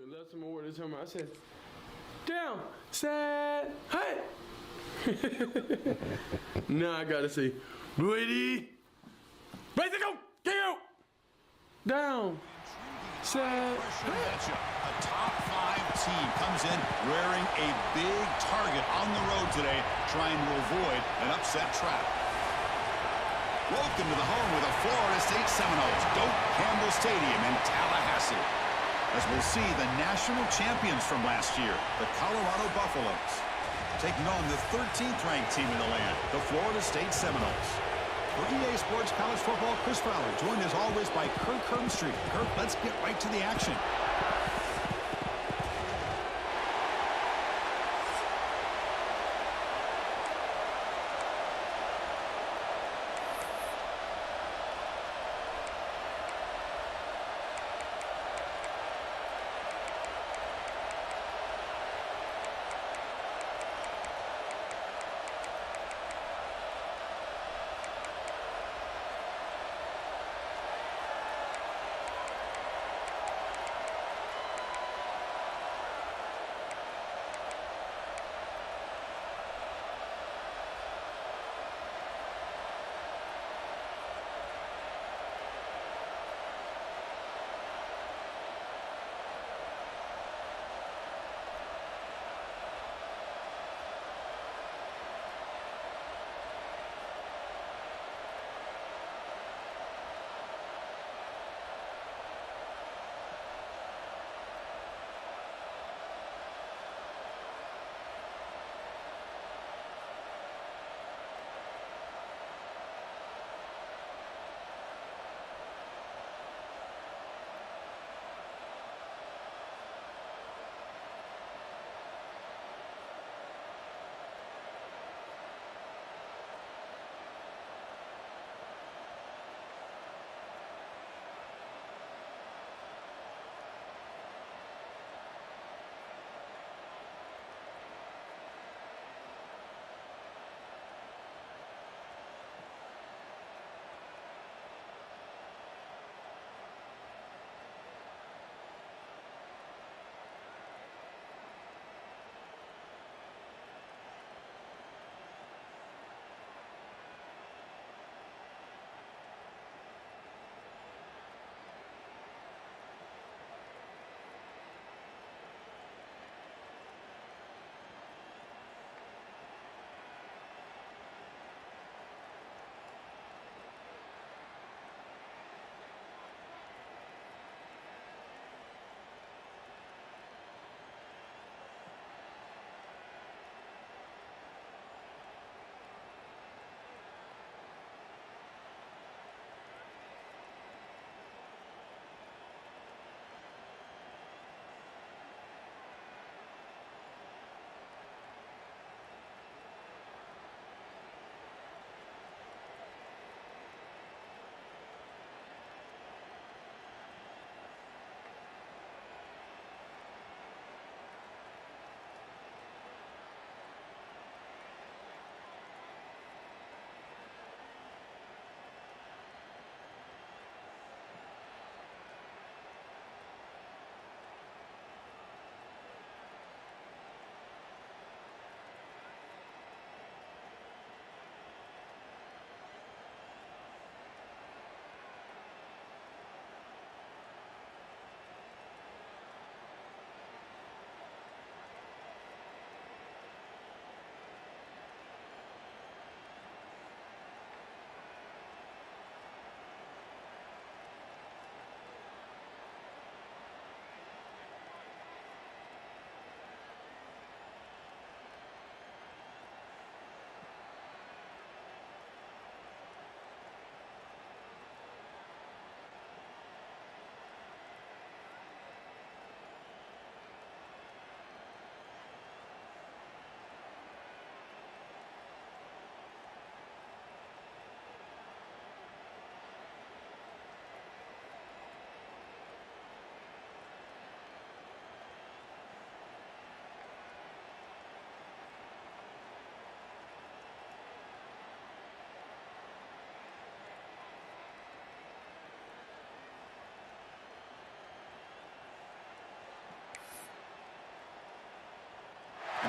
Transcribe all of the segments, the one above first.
Left some more this time. I said, down, sad, hey. Now I gotta say, ready, ready to go, get out, down, sad, hey. A top 5 team comes in wearing a big target on the road today, trying to avoid an upset trap. Welcome to the home of the Florida State Seminoles, Doak Campbell Stadium in Tallahassee. As we'll see the national champions from last year, the Colorado Buffaloes, taking on the 13th ranked team in the land, the Florida State Seminoles. For EA Sports College Football, Chris Fowler, joined as always by Kirk Hermstreet. Kirk, let's get right to the action.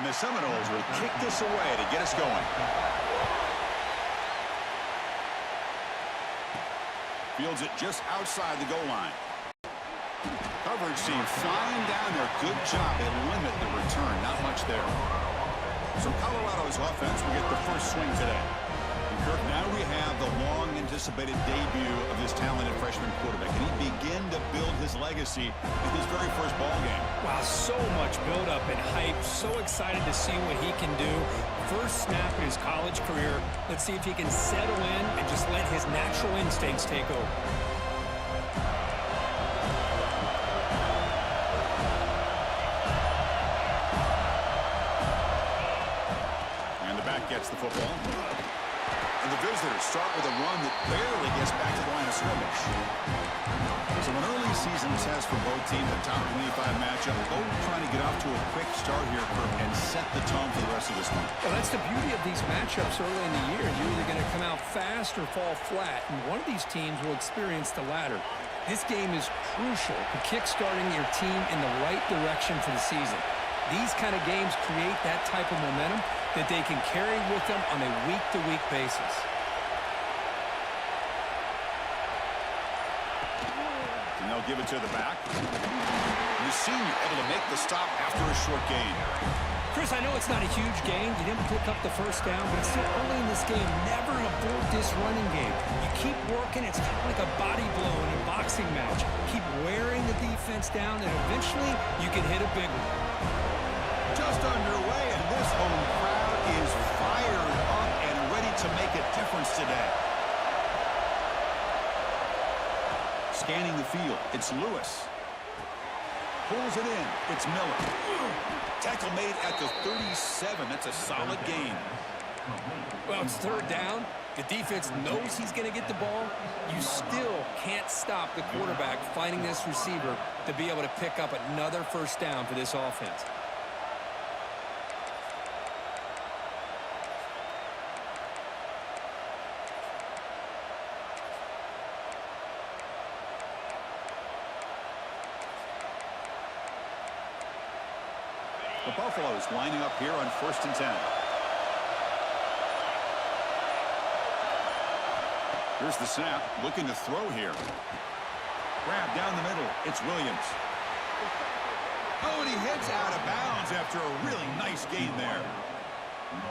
And the Seminoles will kick this away to get us going. Fields it just outside the goal line. Coverage team flying down there. Good job. They limit the return. Not much there. So Colorado's offense will get the first swing today. And Kirk, now we have the long-anticipated debut of this talented freshman quarterback. Can he begin to build his legacy in his very first ball game? Wow, so much build-up and hype. So excited to see what he can do. First snap in his college career. Let's see if he can settle in and just let his natural instincts take over. Gets the football. And the visitors start with a run that barely gets back to the line of scrimmage. So an early season test for both teams, a top 25 matchup. Both trying to get off to a quick start here, Kirk, and set the tone for the rest of this one. Well, that's the beauty of these matchups early in the year. You're either going to come out fast or fall flat, and one of these teams will experience the latter. This game is crucial to kick-starting your team in the right direction for the season. These kind of games create that type of momentum that they can carry with them on a week-to-week basis. And they'll give it to the back. The senior able to make the stop after a short gain. Chris, I know it's not a huge gain. You didn't pick up the first down, but it's still early in this game. Never abort this running game. You keep working. It's kind of like a body blow in a boxing match. Keep wearing the defense down, and eventually you can hit a big one. Just underway, and this home crowd is fired up and ready to make a difference today. Scanning the field, it's Lewis. Pulls it in, it's Miller. Tackle made at the 37. That's a solid gain. Well, it's third down. The defense knows he's going to get the ball. You still can't stop the quarterback finding this receiver to be able to pick up another first down for this offense. The Buffaloes lining up here on 1st and 10. Here's the snap, looking to throw here. Grab down the middle, it's Williams. Oh, and he heads out of bounds after a really nice gain there.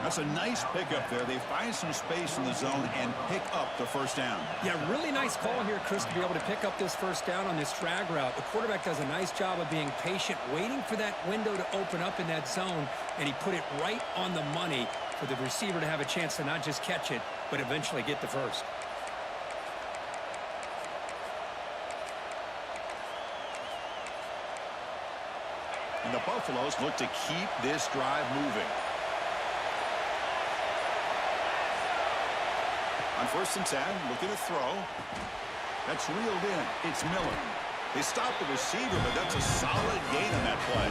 That's a nice pickup there. They find some space in the zone and pick up the first down. Yeah, really nice call here, Chris, to be able to pick up this first down on this drag route. The quarterback does a nice job of being patient, waiting for that window to open up in that zone, and he put it right on the money for the receiver to have a chance to not just catch it, but eventually get the first. And the Buffaloes look to keep this drive moving. On 1st and 10, looking to throw. That's reeled in. It's Miller. They stop the receiver, but that's a solid gain on that play.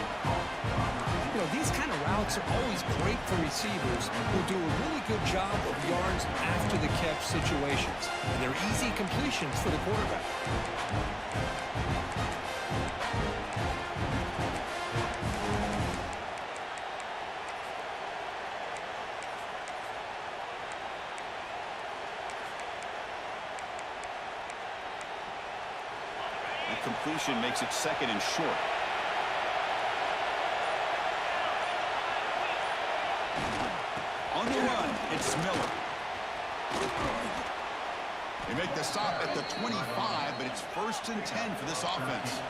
You know, these kind of routes are always great for receivers who do a really good job of yards after the catch situations. And they're easy completions for the quarterback. Completion makes it 2nd and short. On the run, it's Miller. They make the stop at the 25, but it's 1st and 10 for this offense.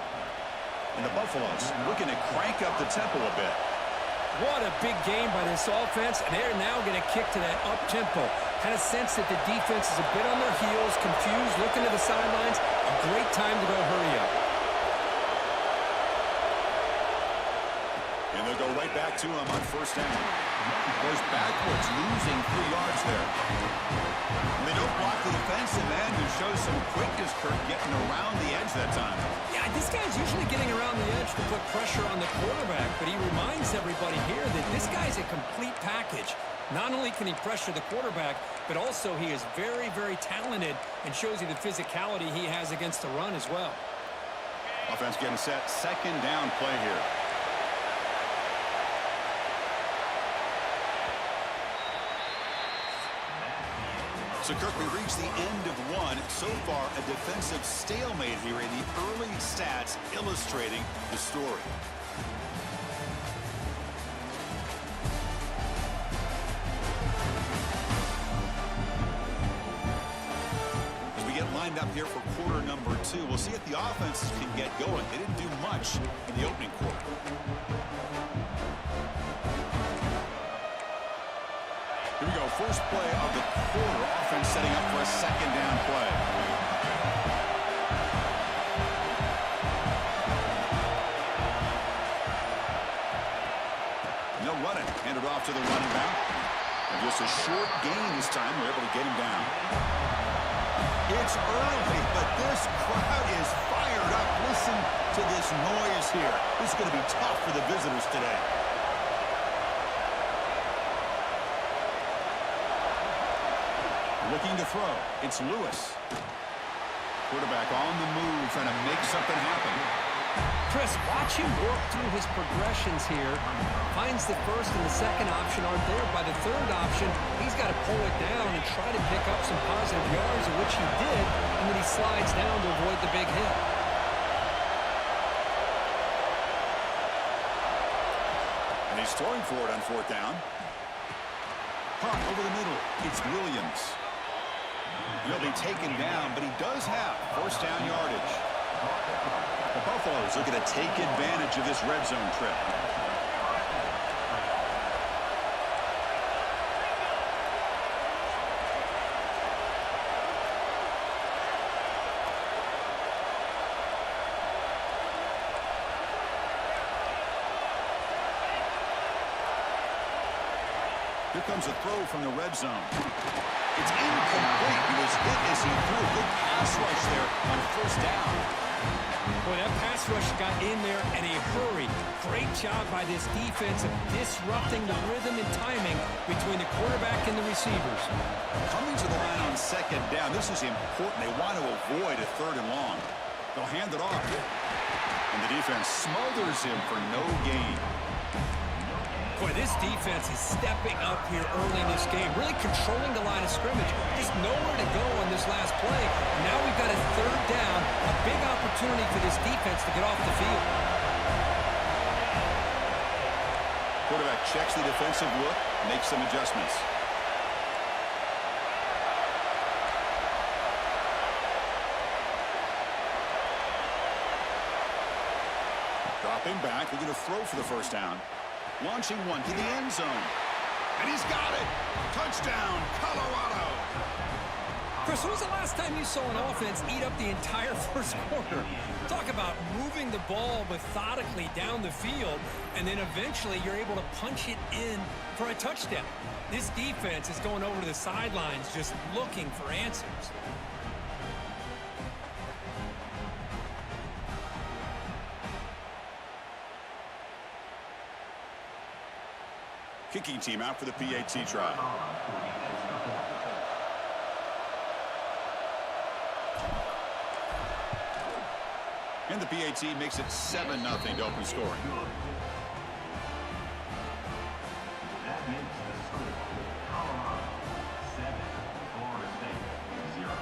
And the Buffaloes looking to crank up the tempo a bit. What a big game by this offense, and they're now going to kick to that up-tempo. Kind of sense that the defense is a bit on their heels, confused, looking to the sidelines. A great time to go hurry up. And they'll go right back to him on 1st down. Goes backwards, losing 3 yards there. And they don't block the defensive end, who shows some quickness, Kirk, getting around the edge that time. Yeah, this guy's usually getting around the edge to put pressure on the quarterback, but he reminds everybody here that this guy's a complete package. Not only can he pressure the quarterback, but also he is very, very talented and shows you the physicality he has against the run as well. Offense getting set, 2nd down play here. So, Kirk, we reached the end of one. So far, a defensive stalemate here in the early stats illustrating the story. As we get lined up here for quarter number 2, we'll see if the offenses can get going. They didn't do much in the opening quarter. Here we go, first play of the quarter. Offense setting up for a second down play. No running. Handed off to the running back. And just a short gain this time. We're able to get him down. It's early, but this crowd is fired up. Listen to this noise here. This is going to be tough for the visitors today. Looking to throw. It's Lewis. Quarterback on the move, trying to make something happen. Chris, watch him work through his progressions here. Finds the first and the second option aren't there. By the third option, he's got to pull it down and try to pick up some positive yards, of which he did, and then he slides down to avoid the big hit. And he's throwing for it on fourth down. Punt over the middle. It's Williams. He'll be taken down, but he does have first down yardage. The Buffaloes looking to take advantage of this red zone trip. Here comes a throw from the red zone. It's incomplete. He was hit as he threw a good pass rush there on first down. Boy, that pass rush got in there in a hurry. Great job by this defense of disrupting the rhythm and timing between the quarterback and the receivers. Coming to the line on second down, this is important. They want to avoid a third and long. They'll hand it off. And the defense smothers him for no gain. Boy, this defense is stepping up here early in this game, really controlling the line of scrimmage. Just nowhere to go on this last play. Now we've got a third down, a big opportunity for this defense to get off the field. Quarterback checks the defensive look, makes some adjustments. Dropping back, looking to throw for the first down. Launching one to the end zone. And he's got it. Touchdown, Colorado. Chris, when was the last time you saw an offense eat up the entire first quarter? Talk about moving the ball methodically down the field, and then eventually you're able to punch it in for a touchdown. This defense is going over to the sidelines just looking for answers. Kicking team out for the PAT try. And the PAT makes it 7-0 to open scoring. That makes the score Colorado 7, Florida State 0.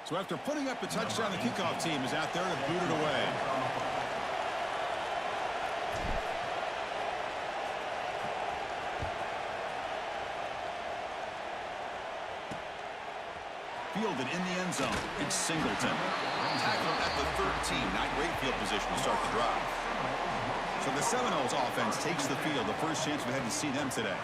So after putting up a touchdown, the kickoff team is out there to boot it away. Fielded in the end zone. It's Singleton. Tackled at the 13. Not great field position to start the drive. So the Seminoles offense takes the field. The first chance we had to see them today.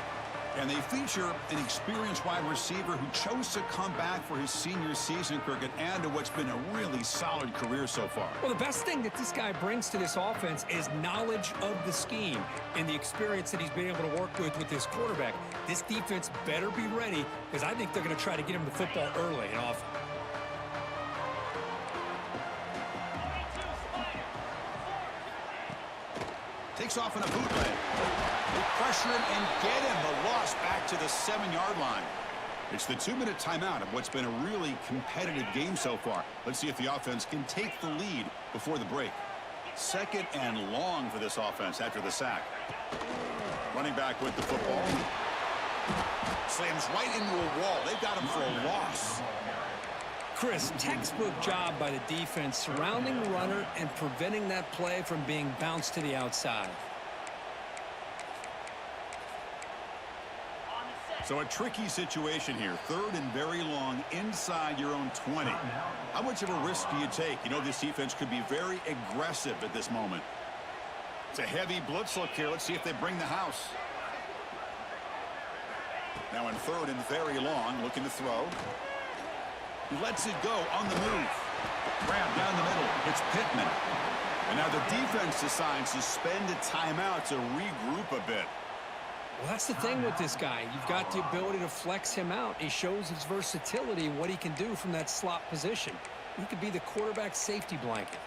And they feature an experienced wide receiver who chose to come back for his senior season, Cricket, and to what's been a really solid career so far. Well, the best thing that this guy brings to this offense is knowledge of the scheme and the experience that he's been able to work with this quarterback. This defense better be ready because I think they're going to try to get him the football early and often. Takes off in a bootleg. They pressure him and get him. The loss back to the 7-yard line. It's the 2-minute timeout of what's been a really competitive game so far. Let's see if the offense can take the lead before the break. 2nd and long for this offense after the sack. Running back with the football. Slams right into a wall. They've got him for a loss. Chris, textbook job by the defense surrounding the runner and preventing that play from being bounced to the outside. So a tricky situation here. 3rd and very long inside your own 20. How much of a risk do you take? You know this defense could be very aggressive at this moment. It's a heavy blitz look here. Let's see if they bring the house. Now in 3rd and very long, looking to throw. He lets it go on the move. Grab down the middle. It's Pittman. And now the defense decides to spend a timeout to regroup a bit. Well, that's the thing with this guy. You've got the ability to flex him out. He shows his versatility, what he can do from that slot position. He could be the quarterback safety blanket.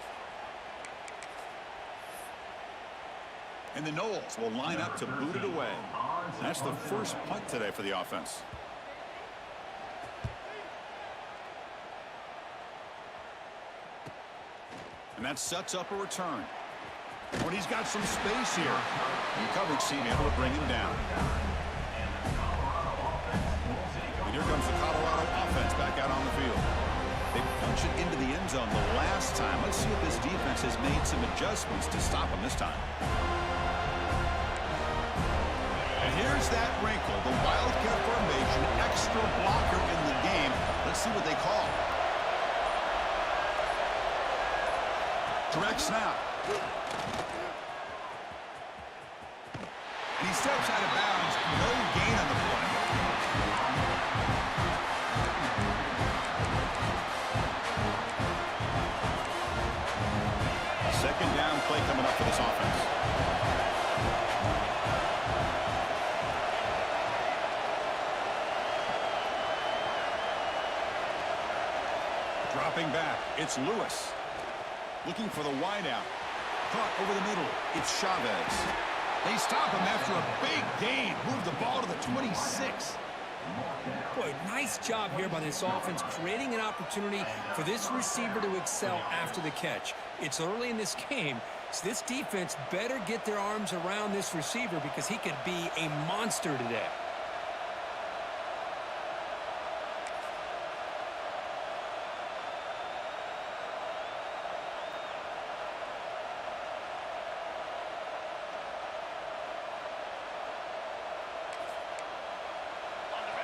And the Knowles will line up to boot it away. That's the first punt today for the offense. And that sets up a return. When he's got some space here, the coverage team able to bring him down. And here comes the Colorado offense back out on the field. They punch it into the end zone the last time. Let's see if this defense has made some adjustments to stop him this time. And here's that wrinkle, the Wildcat formation, extra blocker in the game. Let's see what they call. Direct snap. And he steps out of bounds. No gain on the play. Second down play coming up for this offense. Dropping back. It's Lewis. Looking for the wideout. Caught over the middle. It's Chavez. They stop him after a big gain. Move the ball to the 26. Boy, nice job here by this offense, creating an opportunity for this receiver to excel after the catch. It's early in this game, so this defense better get their arms around this receiver because he could be a monster today.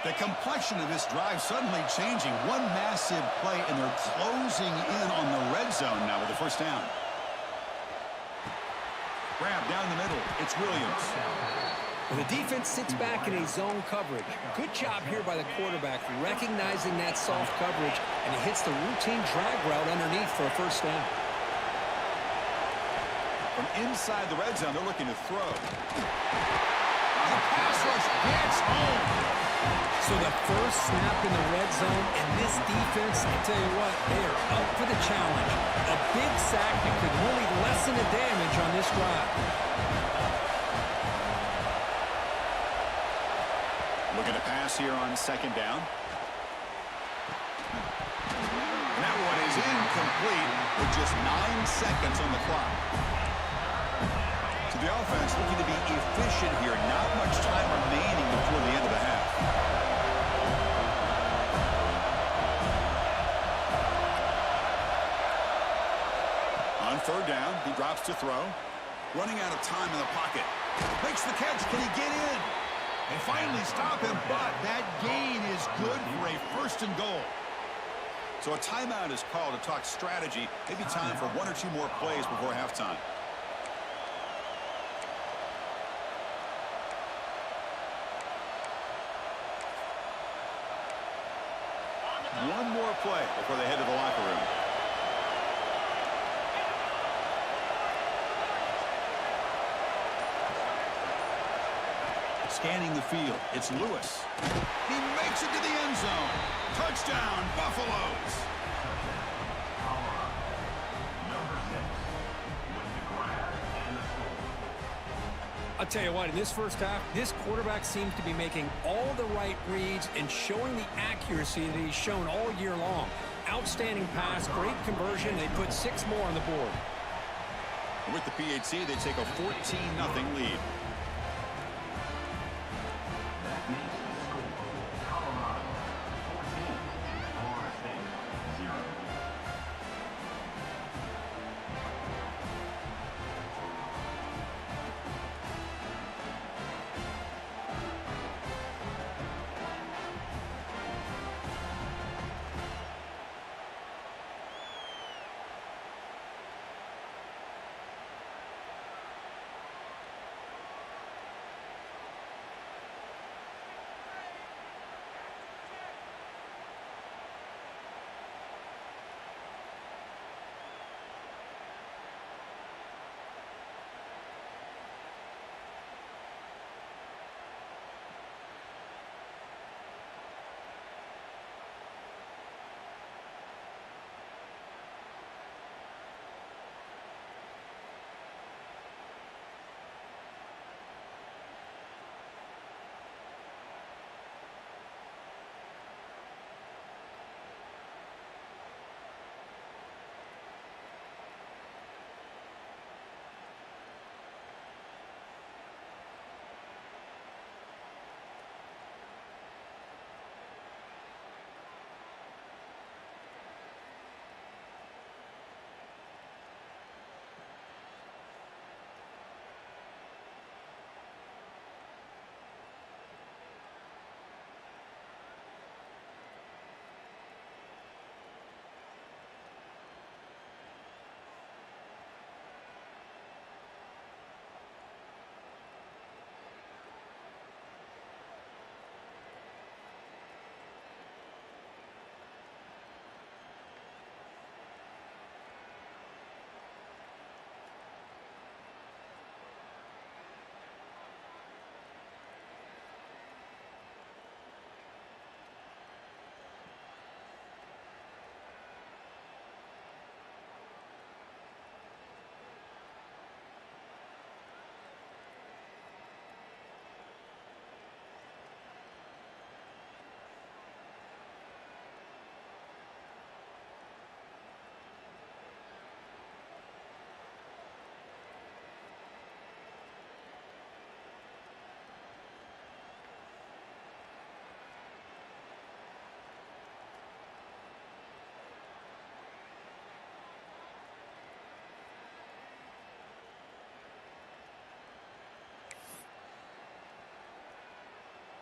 The complexion of this drive suddenly changing. One massive play, and they're closing in on the red zone now with the first down. Grab down the middle. It's Williams. Well, the defense sits back in a zone coverage. Good job here by the quarterback, recognizing that soft coverage, and he hits the routine drag route underneath for a first down. From inside the red zone, they're looking to throw. The pass rush gets home. So the first snap in the red zone, and this defense, I tell you what, they are up for the challenge. A big sack that could really lessen the damage on this drive. Looking to pass here on second down. And that one is incomplete with just 9 seconds on the clock. So the offense looking to be efficient here. Not much time remaining before the end of the half. On third down, he drops to throw. Running out of time in the pocket. Makes the catch. Can he get in? They finally stop him, but that gain is good for a first and goal. So a timeout is called to talk strategy. Maybe time for 1 or 2 more plays before halftime. one more play before they head to the locker room. Scanning the field, it's Lewis. He makes it to the end zone. Touchdown, Buffaloes. Number 6 with the grab and the score. I'll tell you what, in this first half, this quarterback seems to be making all the right reads and showing the accuracy that he's shown all year long. Outstanding pass, great conversion. They put 6 more on the board. With the PHC, they take a 14-0 lead. That makes the score Colorado 14, Florida State 0.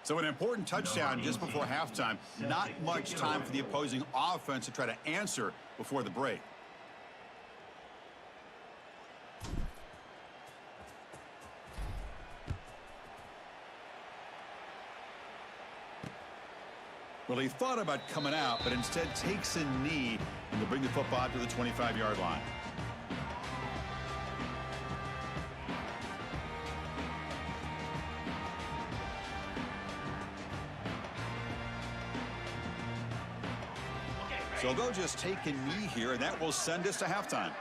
So an important touchdown just before halftime. Not much time for the opposing offense to try to answer before the break. Well, he thought about coming out, but instead takes a knee and will bring the football to the 25-yard line. So they'll just take a knee here, and that will send us to halftime.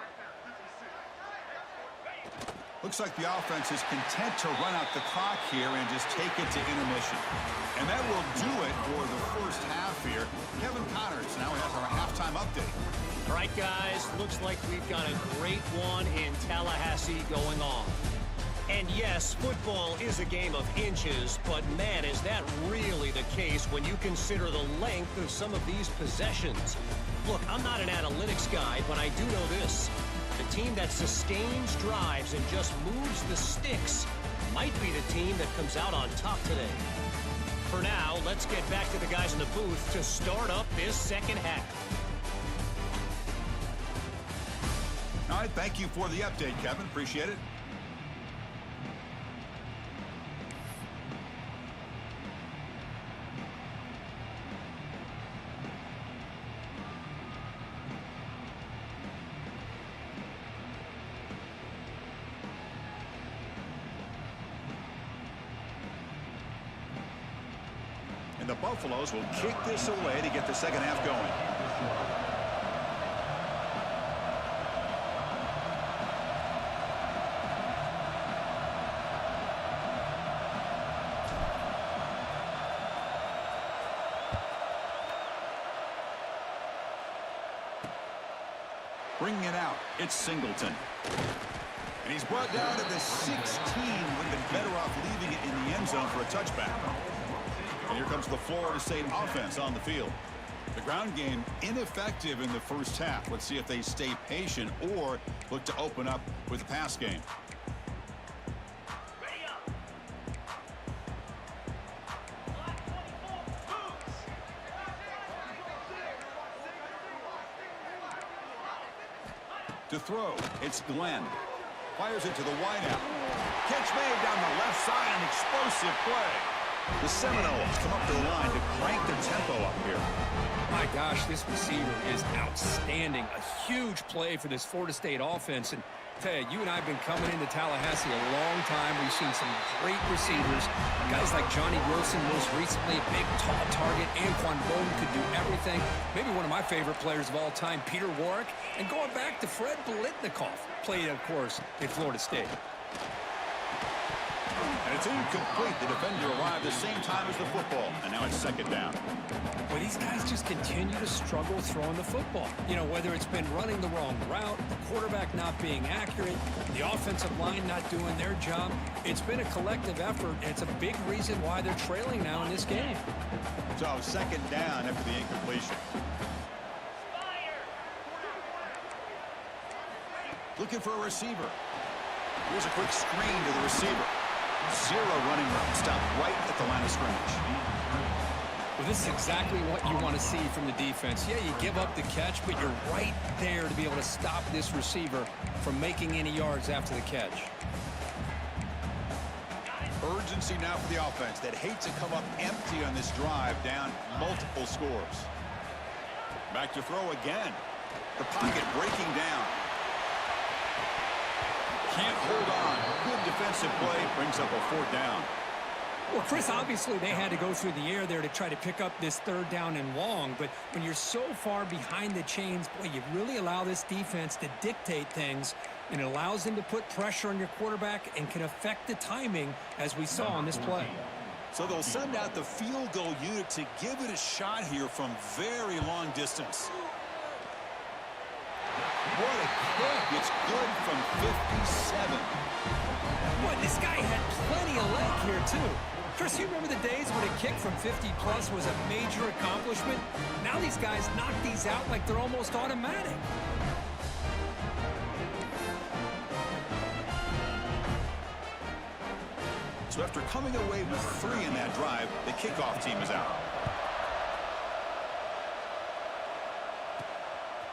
Looks like the offense is content to run out the clock here and just take it to intermission. And that will do it for the first half here. Kevin Connors now has our halftime update. All right, guys, looks like we've got a great one in Tallahassee going on. And yes, football is a game of inches, but man, is that really the case when you consider the length of some of these possessions. Look, I'm not an analytics guy, but I do know this. The team that sustains drives and just moves the sticks might be the team that comes out on top today. For now, let's get back to the guys in the booth to start up this second half. All right, thank you for the update, Kevin. Appreciate it. the Buffaloes will kick this away to get the second half going. Bringing it out, it's Singleton. And he's brought down to the 16. Would have been better off leaving it in the end zone for a touchback. And here comes the Florida State offense on the field. The ground game ineffective in the first half. Let's see if they stay patient or look to open up with the pass game. To throw, it's Glenn. Fires it to the wideout. Catch made down the left side, an explosive play. The Seminoles come up to the line to crank the tempo up here. My gosh, this receiver is outstanding. A huge play for this Florida State offense. And Ted, you and I have been coming into Tallahassee a long time. We've seen some great receivers. Guys like Johnny Wilson, most recently, a big, tall target. Anquan Bolden could do everything. Maybe one of my favorite players of all time, Peter Warrick. And going back to Fred Biletnikoff, played, of course, at Florida State. And it's incomplete. The defender arrived the same time as the football. And now it's second down. Well, these guys just continue to struggle throwing the football. You know, whether it's been running the wrong route, the quarterback not being accurate, the offensive line not doing their job. It's been a collective effort, and it's a big reason why they're trailing now in this game. So second down after the incompletion. Looking for a receiver. Here's a quick screen to the receiver. Zero running room. Stopped right at the line of scrimmage. Well, this is exactly what you want to see from the defense. Yeah, you give up the catch, but you're right there to be able to stop this receiver from making any yards after the catch. Urgency now for the offense that hates to come up empty on this drive, down multiple scores. Back to throw again. The pocket breaking down. Can't hold on. Good defensive play. Brings up a fourth down. Well, Chris, obviously they had to go through the air there to try to pick up this third down and long. But when you're so far behind the chains, boy, you really allow this defense to dictate things. And it allows them to put pressure on your quarterback and can affect the timing, as we saw on this play. So they'll send out the field goal unit to give it a shot here from very long distance. What a kick. It's good from 57. Boy, this guy had plenty of leg here, too. Chris, you remember the days when a kick from 50-plus was a major accomplishment? Now these guys knock these out like they're almost automatic. So after coming away with 3 in that drive, the kickoff team is out.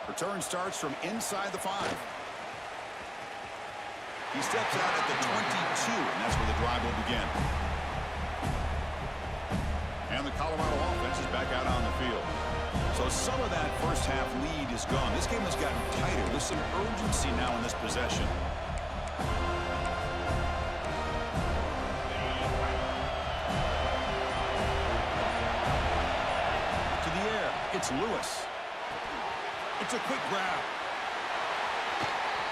Return starts from inside the 5. He steps out at the 22, and that's where the drive will begin. And the Colorado offense is back out on the field. So some of that first half lead is gone. This game has gotten tighter. There's some urgency now in this possession. To the air, it's Lewis. It's a quick grab.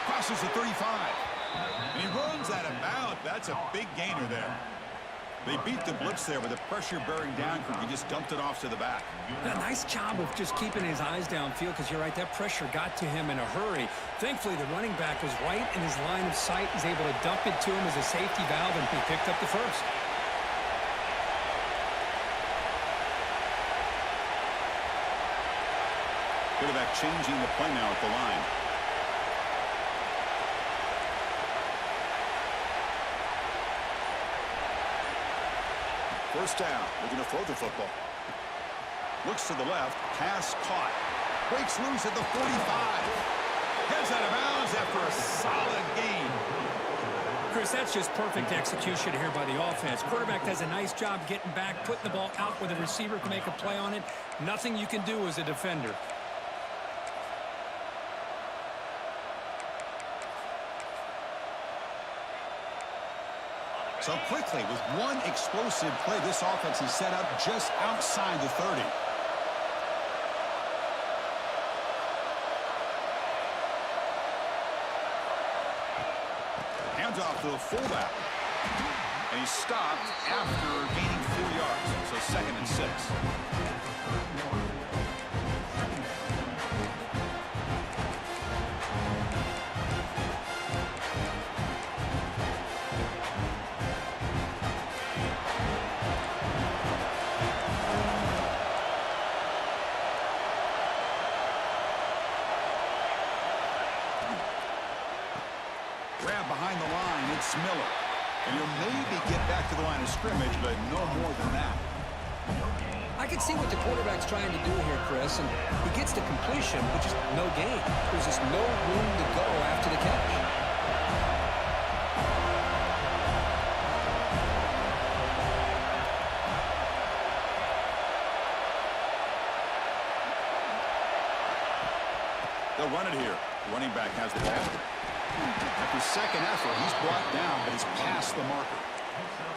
Crosses the 35. And he runs out of bounds. That's a big gainer there. They beat the blitz there with the pressure bearing down. He just dumped it off to the back. A nice job of just keeping his eyes downfield, because you're right, that pressure got to him in a hurry. Thankfully, the running back was right in his line of sight. He's able to dump it to him as a safety valve, and he picked up the first. Quarterback changing the play now at the line. First down. Looking to throw the football. Looks to the left. Pass caught. Breaks loose at the 45. Gets out of bounds after a solid gain. Chris, that's just perfect execution here by the offense. Quarterback does a nice job getting back, putting the ball out where the receiver can make a play on it. Nothing you can do as a defender. So quickly, with one explosive play, this offense is set up just outside the 30. Hands off to the fullback. And he's stopped after gaining 4 yards. So 2nd and 6. Grab behind the line, it's Miller. And he'll maybe get back to the line of scrimmage, but no more than that. I can see what the quarterback's trying to do here, Chris, and he gets the completion, but just no gain. There's just no room to go after the catch. They'll run it here. Running back has the ball. After second effort, he's brought down, but he's past the marker.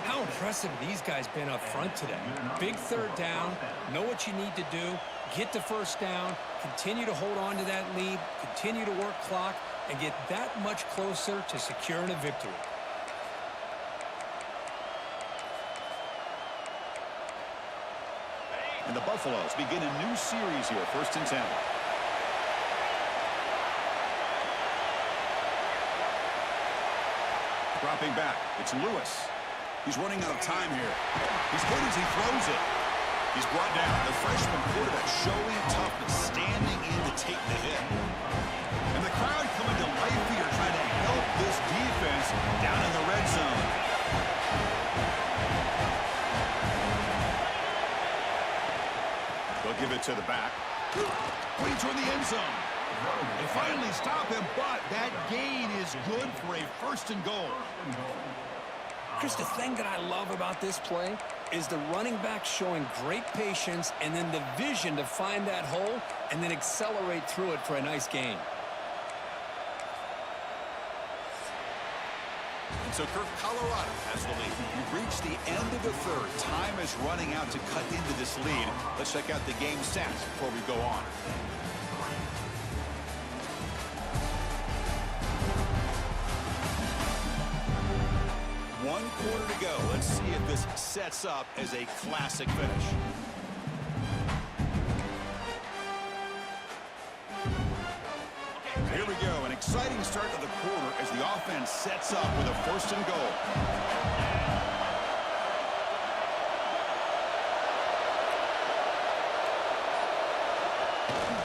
How impressive these guys been up front today. Big 3rd down, know what you need to do, get the 1st down, continue to hold on to that lead, continue to work clock, and get that much closer to securing a victory. And the Buffaloes begin a new series here, 1st and 10. Dropping back, it's Lewis. He's running out of time here. He's good as he throws it. He's brought down. The freshman quarterback showing toughness, standing in to take the hit. And the crowd coming to life here, trying to help this defense down in the red zone. They'll give it to the back. Way toward the end zone. They finally stop him, but that gain is good for a 1st and goal. Chris, the thing that I love about this play is the running back showing great patience and then the vision to find that hole and then accelerate through it for a nice gain. And so Kirk, Colorado has the lead. We've reached the end of the 3rd. Time is running out to cut into this lead. Let's check out the game stats before we go on. One quarter to go. Let's see if this sets up as a classic finish. Here we go. An exciting start to the quarter as the offense sets up with a 1st and goal.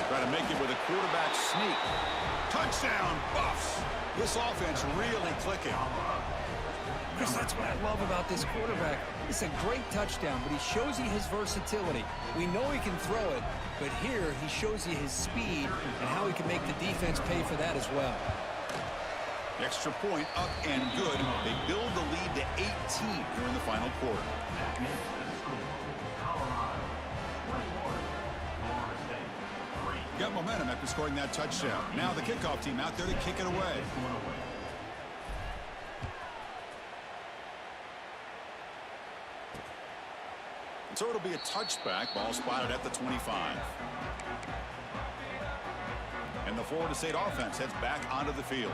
Try to make it with a quarterback sneak. Touchdown, Buffs. This offense really clicking. Chris, that's what I love about this quarterback. It's a great touchdown, but he shows you his versatility. We know he can throw it, but here he shows you his speed and how he can make the defense pay for that as well. Extra point up and good. They build the lead to 18 here in the final quarter. Got momentum after scoring that touchdown. Now the kickoff team out there to kick it away. So it'll be a touchback. Ball spotted at the 25. And the Florida State offense heads back onto the field.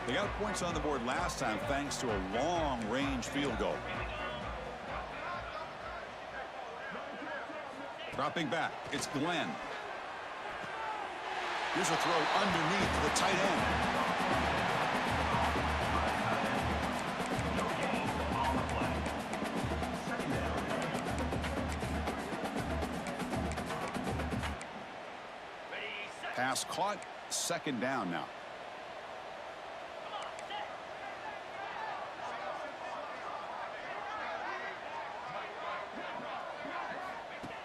They got points on the board last time thanks to a long-range field goal. Dropping back, it's Glenn. Here's a throw underneath the tight end. Pass caught, 2nd down now.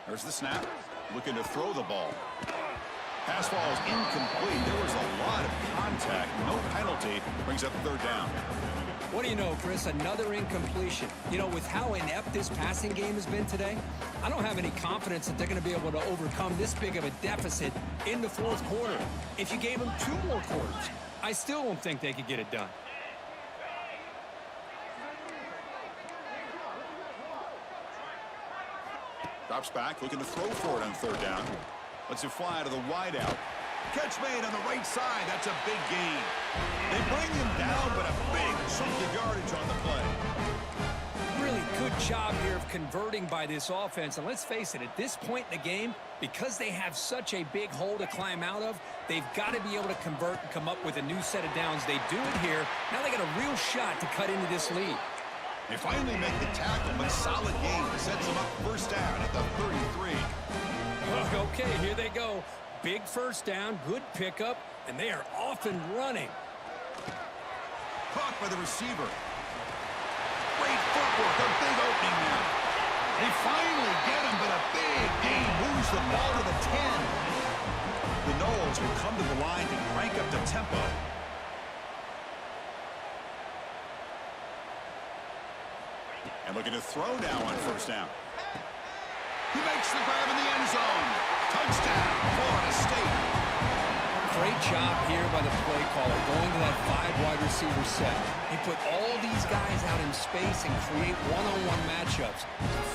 There's the snap, looking to throw the ball. Pass ball is incomplete. There was a lot of contact, no penalty, brings up 3rd down. What do you know, Chris? Another incompletion. You know, with how inept this passing game has been today, I don't have any confidence that they're going to be able to overcome this big of a deficit in the 4th quarter. If you gave them 2 more quarters, I still don't think they could get it done. Drops back, looking to throw for it on third down. Lets it fly to the wide out. Catch made on the right side. That's a big gain. They bring him down, but a big chunk of yardage on the play. Really good job here of converting by this offense. And let's face it, at this point in the game, because they have such a big hole to climb out of, they've got to be able to convert and come up with a new set of downs. They do it here. Now they got a real shot to cut into this lead. They finally make the tackle, but solid gain sets them up first down at the 33. Okay, here they go. Big first down, good pickup, and they are off and running. Caught by the receiver. Great footwork, a big opening now. They finally get him, but a big gain moves the ball to the 10. The Knowles will come to the line to crank up the tempo. And looking to throw now on first down. He makes the grab in the end zone. Touchdown, Florida State. Great job here by the play caller, going to that 5 wide receiver set. He put all these guys out in space and create one-on-one matchups.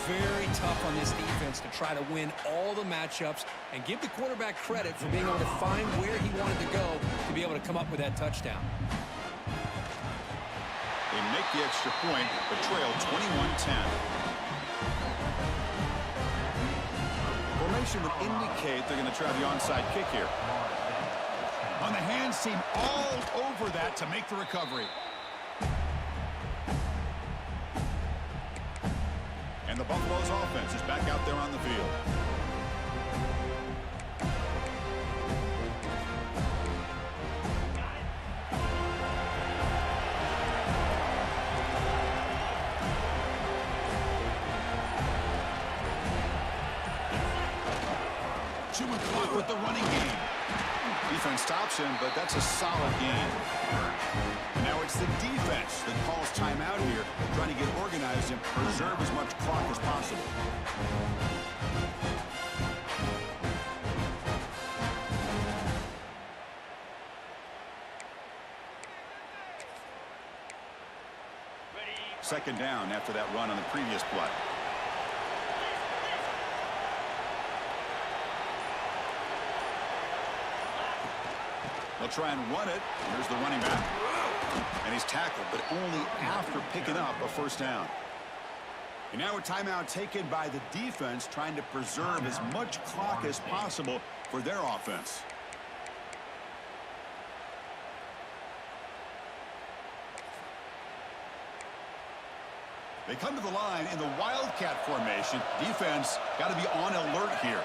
Very tough on this defense to try to win all the matchups and give the quarterback credit for being able to find where he wanted to go to be able to come up with that touchdown. They make the extra point, but trail 21-10. Formation would indicate they're going to try the onside kick here. On the hands team, all over that to make the recovery. And the Buffalo's offense is back out there on the field. Caught with the running game. Defense stops him, but that's a solid game. And now it's the defense that calls timeout here, trying to get organized and preserve as much clock as possible. Second down after that run on the previous play. They'll try and run it. Here's the running back. And he's tackled, but only after picking up a first down. And now a timeout taken by the defense, trying to preserve as much clock as possible for their offense. They come to the line in the Wildcat formation. Defense got to be on alert here.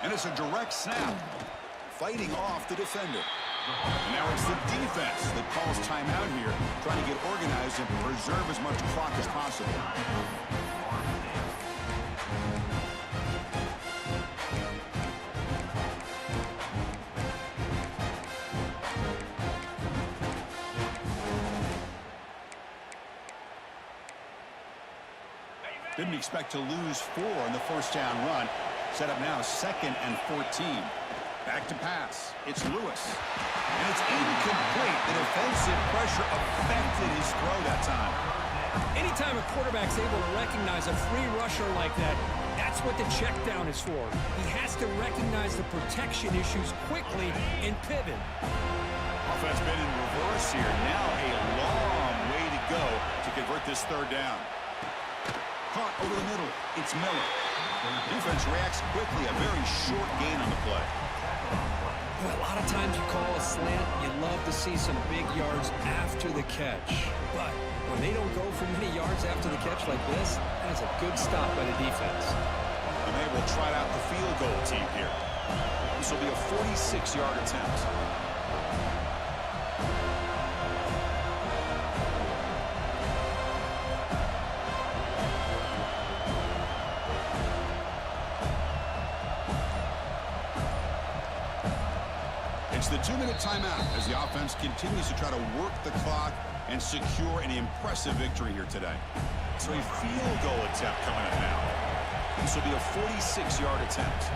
And it's a direct snap, fighting off the defender. And now it's the defense that calls timeout here, trying to get organized and preserve as much clock as possible. Didn't expect to lose 4 in the first down run. Set up now 2nd and 14. Back to pass. It's Lewis. And it's incomplete. The defensive pressure affected his throw that time. Anytime a quarterback's able to recognize a free rusher like that, that's what the check down is for. He has to recognize the protection issues quickly and pivot. Offense been in reverse here. Now a long way to go to convert this third down. Caught over the middle. It's Miller. Defense reacts quickly. A very short gain on the play. Well, a lot of times you call a slant, you love to see some big yards after the catch. But when they don't go for many yards after the catch like this, that's a good stop by the defense. And they will try out the field goal team here. This will be a 46-yard attempt. It's the 2-minute timeout as the offense continues to try to work the clock and secure an impressive victory here today. So a field goal attempt coming up now. This will be a 46-yard attempt.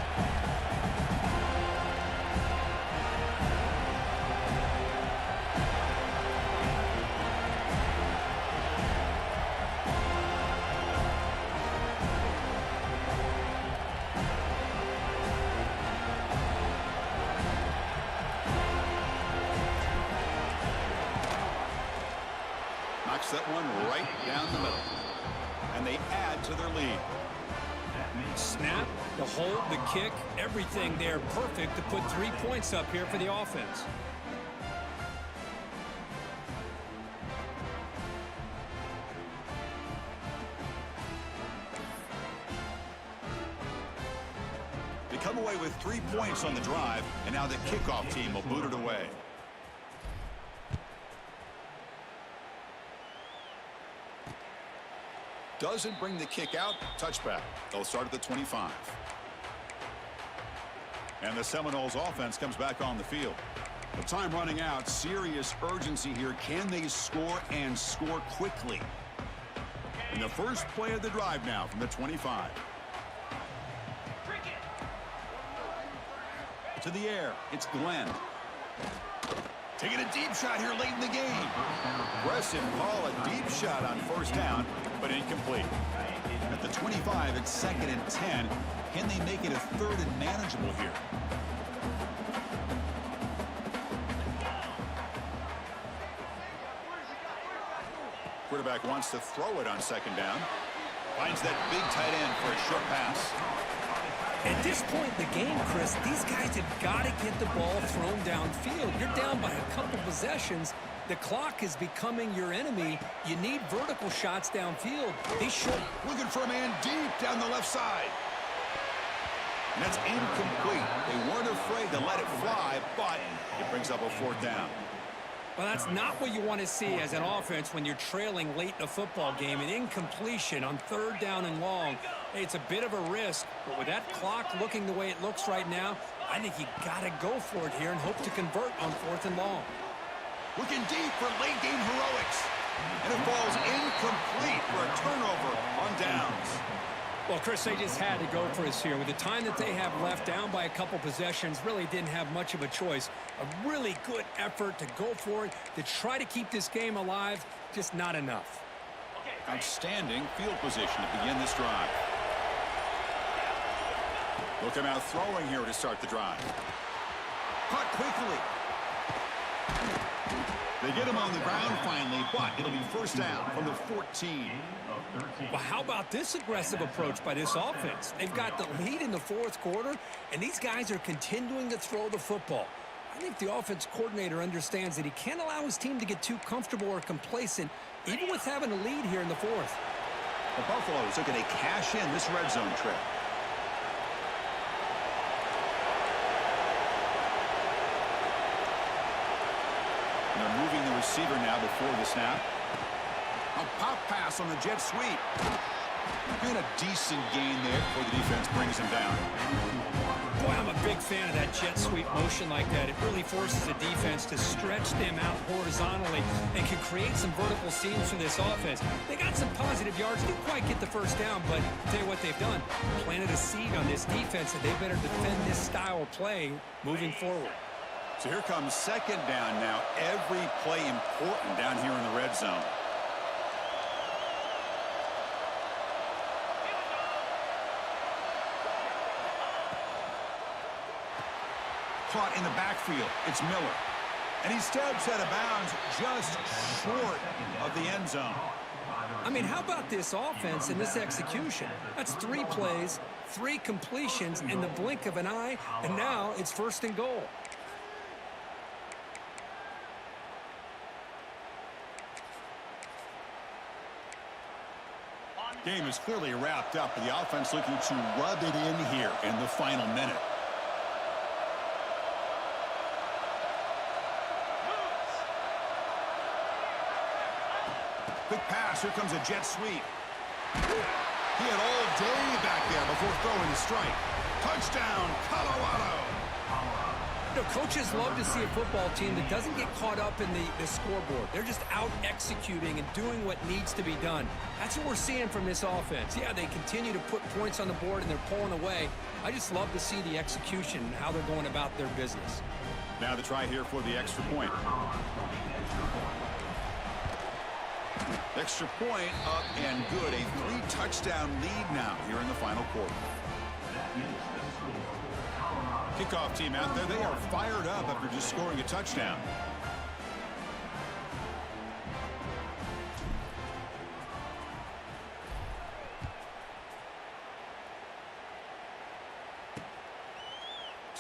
Knocks that one right down the middle. And they add to their lead. Snap, the hold, the kick, everything there perfect to put 3 points up here for the offense. They come away with 3 points on the drive, and now the kickoff team will boot it away. Doesn't bring the kick out. Touchback. They'll start at the 25. And the Seminoles offense comes back on the field. The time running out. Serious urgency here. Can they score and score quickly? And the first play of the drive now from the 25. To the air. It's Glenn. Taking a deep shot here late in the game. Aggressive call, a deep shot on first down, but incomplete. At the 25, it's 2nd and 10. Can they make it a 3rd and manageable here? Quarterback wants to throw it on 2nd down. Finds that big tight end for a short pass. At this point in the game, Chris, these guys have got to get the ball thrown downfield. You're down by a couple possessions. The clock is becoming your enemy. You need vertical shots downfield. They should. Looking for a man deep down the left side. And that's incomplete. They weren't afraid to let it fly, but it brings up a 4th down. Well, that's not what you want to see as an offense when you're trailing late in a football game. An incompletion on 3rd down and long. Hey, it's a bit of a risk, but with that clock looking the way it looks right now, I think you got to go for it here and hope to convert on 4th and long. Looking deep for late game heroics. And it falls incomplete for a turnover on downs. Well, Chris, they just had to go for us here. With the time that they have left, down by a couple possessions, really didn't have much of a choice. A really good effort to go for it, to try to keep this game alive, just not enough. Outstanding field position to begin this drive. Look him out throwing here to start the drive. Caught quickly. They get him on the ground finally, but it'll be 1st down from the 14. Well, how about this aggressive approach by this offense? They've got the lead in the 4th quarter, and these guys are continuing to throw the football. I think the offense coordinator understands that he can't allow his team to get too comfortable or complacent, even with having a lead here in the 4th. The Buffaloes looking to cash in this red zone trip. They're moving the receiver now before the snap. A pop pass on the jet sweep. And a decent gain there before the defense brings him down. Boy, I'm a big fan of that jet sweep motion like that. It really forces the defense to stretch them out horizontally and can create some vertical seams for this offense. They got some positive yards. Didn't quite get the 1st down, but I'll tell you what they've done. Planted a seed on this defense that they better defend this style of play moving forward. So here comes 2nd down now. Every play important down here in the red zone. Caught in the backfield. It's Miller. And he steps out of bounds just short of the end zone. I mean, how about this offense and this execution? That's 3 plays, 3 completions in the blink of an eye, and now it's 1st and goal. Game is clearly wrapped up, but the offense looking to rub it in here in the final minute. Quick pass. Here comes a jet sweep. He had all day back there before throwing the strike. Touchdown, Colorado. You know, coaches love to see a football team that doesn't get caught up in the scoreboard. They're just out executing and doing what needs to be done. That's what we're seeing from this offense. Yeah, they continue to put points on the board and they're pulling away. I just love to see the execution and how they're going about their business. Now the try here for the extra point. Extra point up and good. A 3-touchdown lead now here in the final quarter. Kickoff team out there. They are fired up after just scoring a touchdown.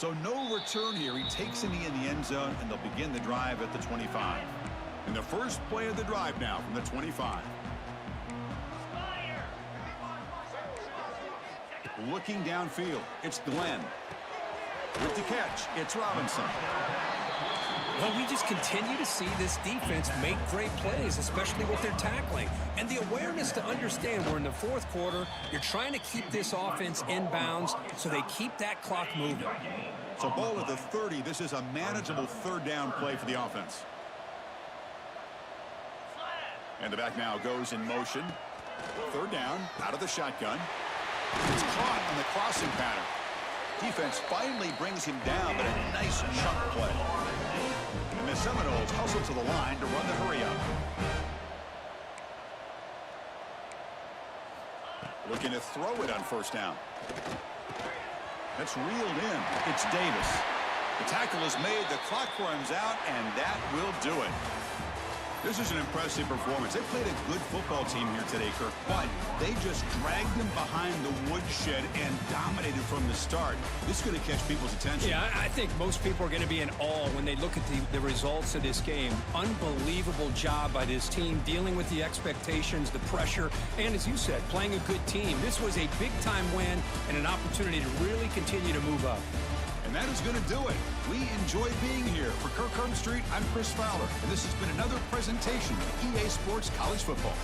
So no return here. He takes a knee in the end zone, and they'll begin the drive at the 25. And the first play of the drive now from the 25. Looking downfield, it's Glenn. With the catch, it's Robinson. Well, we just continue to see this defense make great plays, especially with their tackling. And the awareness to understand we're in the fourth quarter, you're trying to keep this offense in bounds so they keep that clock moving. So ball at the 30. This is a manageable third down play for the offense. And the back now goes in motion. Third down, out of the shotgun. It's caught on the crossing pattern. Defense finally brings him down, but a nice chunk play. And the Seminoles hustle to the line to run the hurry-up. Looking to throw it on first down. That's reeled in. It's Davis. The tackle is made, the clock runs out, and that will do it. This is an impressive performance. They played a good football team here today, Kirk, but they just dragged them behind the woodshed and dominated from the start. This is going to catch people's attention. Yeah, I think most people are going to be in awe when they look at the results of this game. Unbelievable job by this team, dealing with the expectations, the pressure, and as you said, playing a good team. This was a big-time win and an opportunity to really continue to move up. And that is going to do it. We enjoy being here. For Kirk Street, I'm Chris Fowler, and this has been another presentation of EA Sports College Football.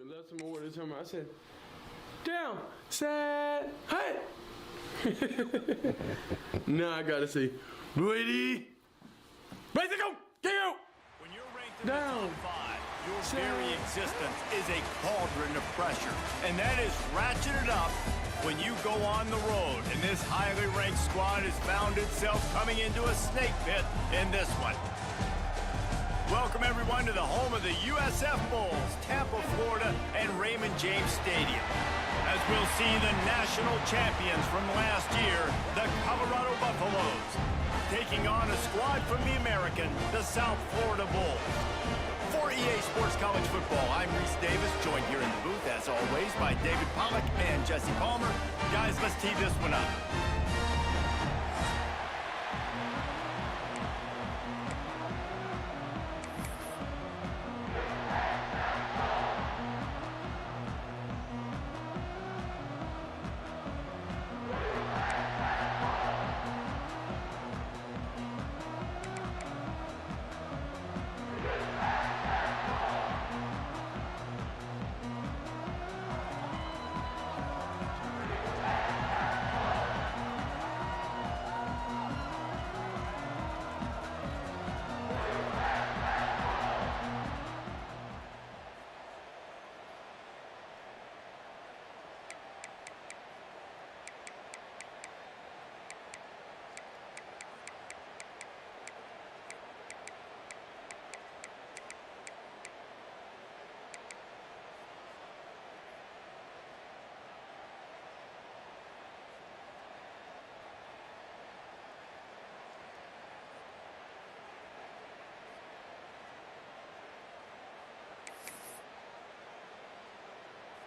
left some more this time. I said, down, sad, hey. Now I gotta say, ready, ready to go, go. When you're ranked in Down. the top 5, your very existence is a cauldron of pressure. And that is ratcheted up when you go on the road. And this highly ranked squad has found itself coming into a snake pit in this one. Welcome, everyone, to the home of the USF Bulls, Tampa, Florida, and Raymond James Stadium. As we'll see the national champions from last year, the Colorado Buffaloes, taking on a squad from the American, the South Florida Bulls. For EA Sports College Football, I'm Reese Davis, joined here in the booth, as always, by David Pollack and Jesse Palmer. Guys, let's tee this one up.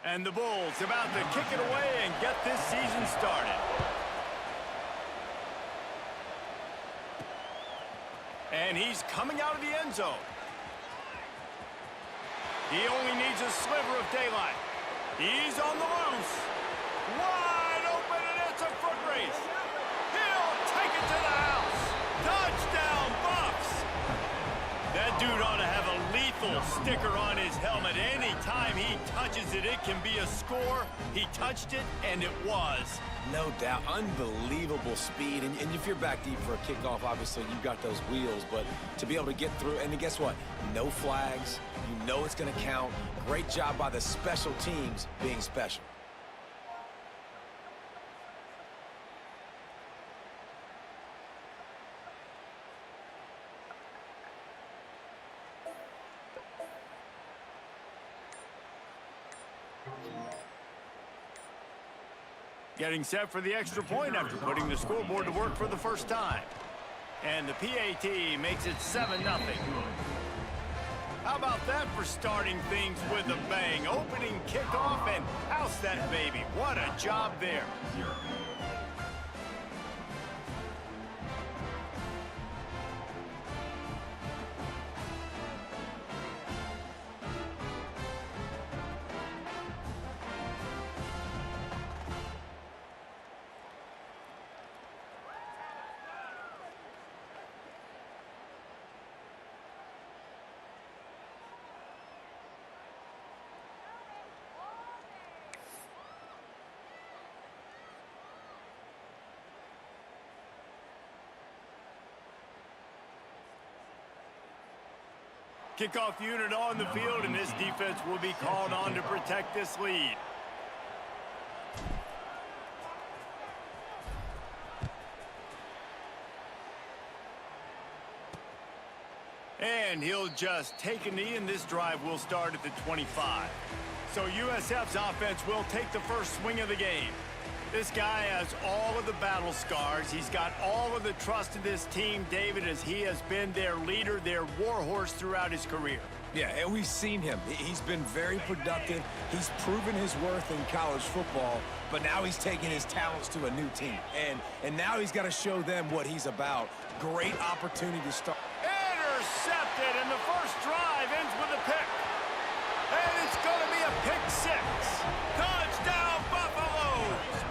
And the Bulls about to kick it away and get this season started. And he's coming out of the end zone. He only needs a sliver of daylight. He's on the loose. Wide open, and it's a foot race. He'll take it to the house. Touchdown, Buffs. That dude ought to have a lethal sticker on his helmet. Anytime he touches it, it can be a score. He touched it, and it was. No doubt. Unbelievable speed. And if you're back deep for a kickoff, obviously you've got those wheels. But to be able to get through, and guess what? No flags. You know it's going to count. Great job by the special teams being special. Getting set for the extra point after putting the scoreboard to work for the first time. And the PAT makes it 7-0. How about that for starting things with a bang? Opening kickoff and house that baby. What a job there. Kickoff unit on the field, and this defense will be called on to protect this lead. And he'll just take a knee, and this drive will start at the 25. So USF's offense will take the first swing of the game. This guy has all of the battle scars. He's got all of the trust of this team, David, as he has been their leader, their warhorse throughout his career. Yeah, and we've seen him. He's been very productive. He's proven his worth in college football, but now he's taking his talents to a new team. And now he's got to show them what he's about. Great opportunity to start. Intercepted, and the first drive ends with a pick. And it's going to be a pick six. Touchdown, Buffaloes!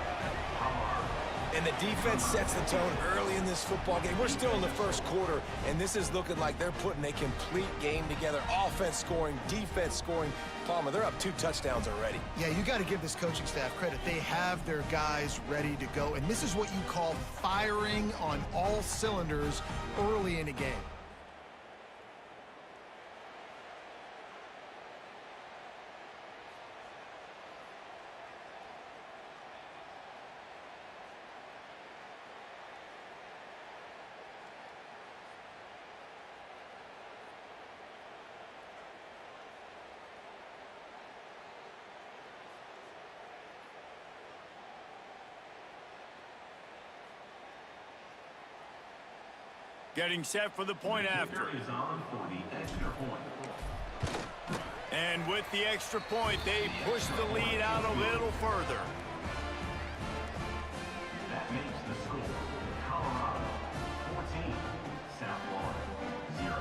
And the defense sets the tone early in this football game. We're still in the first quarter, and this is looking like they're putting a complete game together. Offense scoring, defense scoring. Palmer, they're up 2 touchdowns already. Yeah, you got to give this coaching staff credit. They have their guys ready to go, and this is what you call firing on all cylinders early in a game. Getting set for the point after. Is on for the extra point. And with the extra point, they push the lead out a little further. That makes the score Colorado 14, South Florida 0.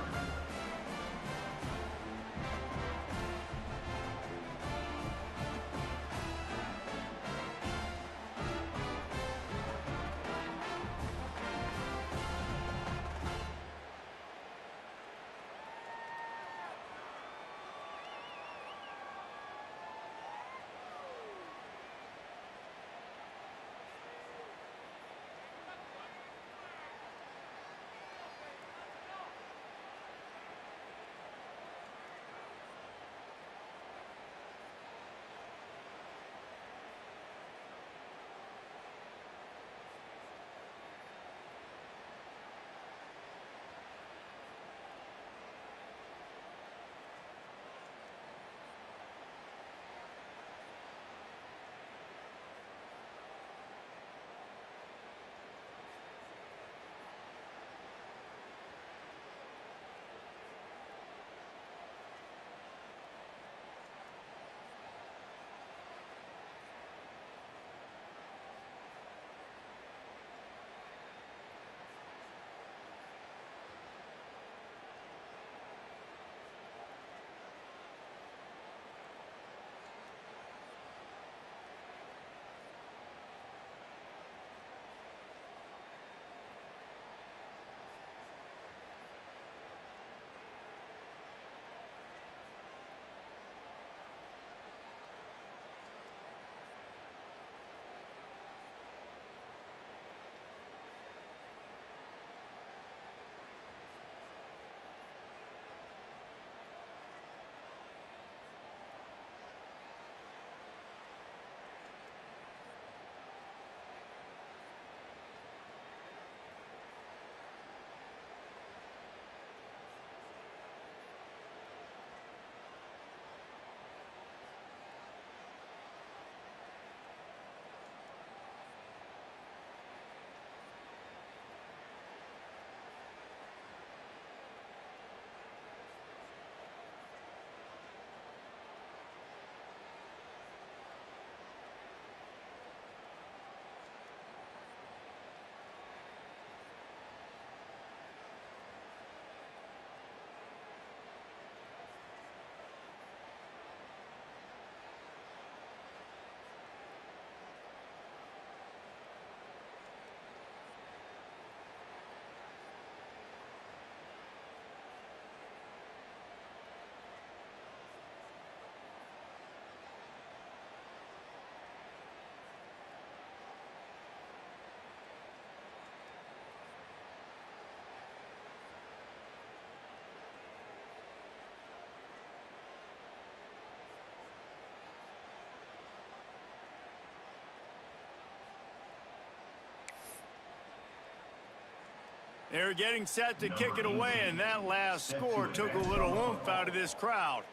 They're getting set to kick it away, and that last score took a little oomph out of this crowd.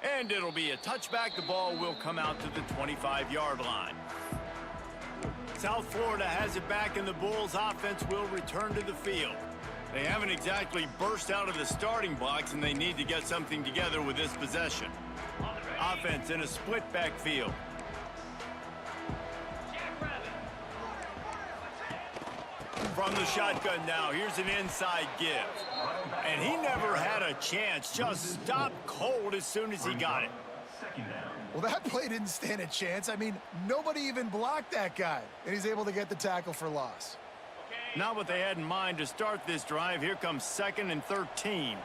And it'll be a touchback. The ball will come out to the 25-yard line. South Florida has it back, and the Bulls' offense will return to the field. They haven't exactly burst out of the starting blocks, and they need to get something together with this possession. Offense in a split backfield. From the shotgun now, here's an inside give. And he never had a chance, just stopped cold as soon as he got it. Second down. Well, that play didn't stand a chance. I mean, nobody even blocked that guy, and he's able to get the tackle for loss. Not what they had in mind to start this drive. Here comes 2nd and 13.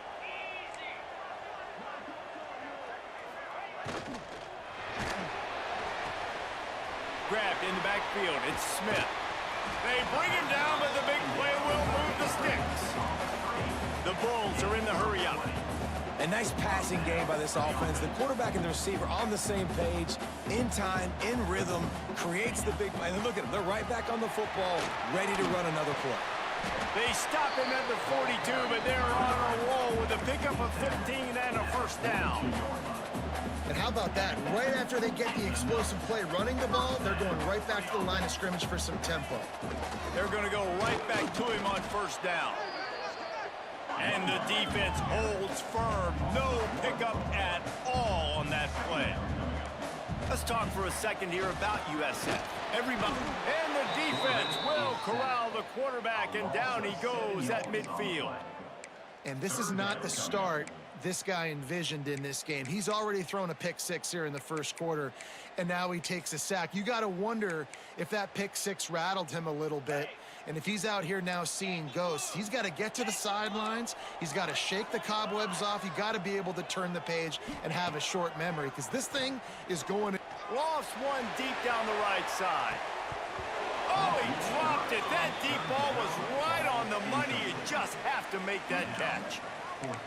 Grabbed in the backfield. It's Smith. They bring him down, but the big play will move the sticks. The Bulls are in the hurry-up. A nice passing game by this offense. The quarterback and the receiver on the same page, in time, in rhythm, creates the big play. And look at them. They're right back on the football, ready to run another play. They stop him at the 42, but they're on a roll with a pickup of 15 and a first down. And how about that? Right after they get the explosive play running the ball, they're going right back to the line of scrimmage for some tempo. They're going to go right back to him on first down. And the defense holds firm. No pickup at all on that play. Let's talk for a second here about USF. Everybody. And the defense will corral the quarterback, and down he goes at midfield. And this is not the start this guy envisioned in this game. He's already thrown a pick six here in the first quarter, and now he takes a sack. You got to wonder if that pick six rattled him a little bit. And if he's out here now seeing ghosts, he's got to get to the sidelines. He's got to shake the cobwebs off. You got to be able to turn the page and have a short memory, because this thing is going. Lofts one deep down the right side. Oh, he dropped it. That deep ball was right on the money. You just have to make that catch.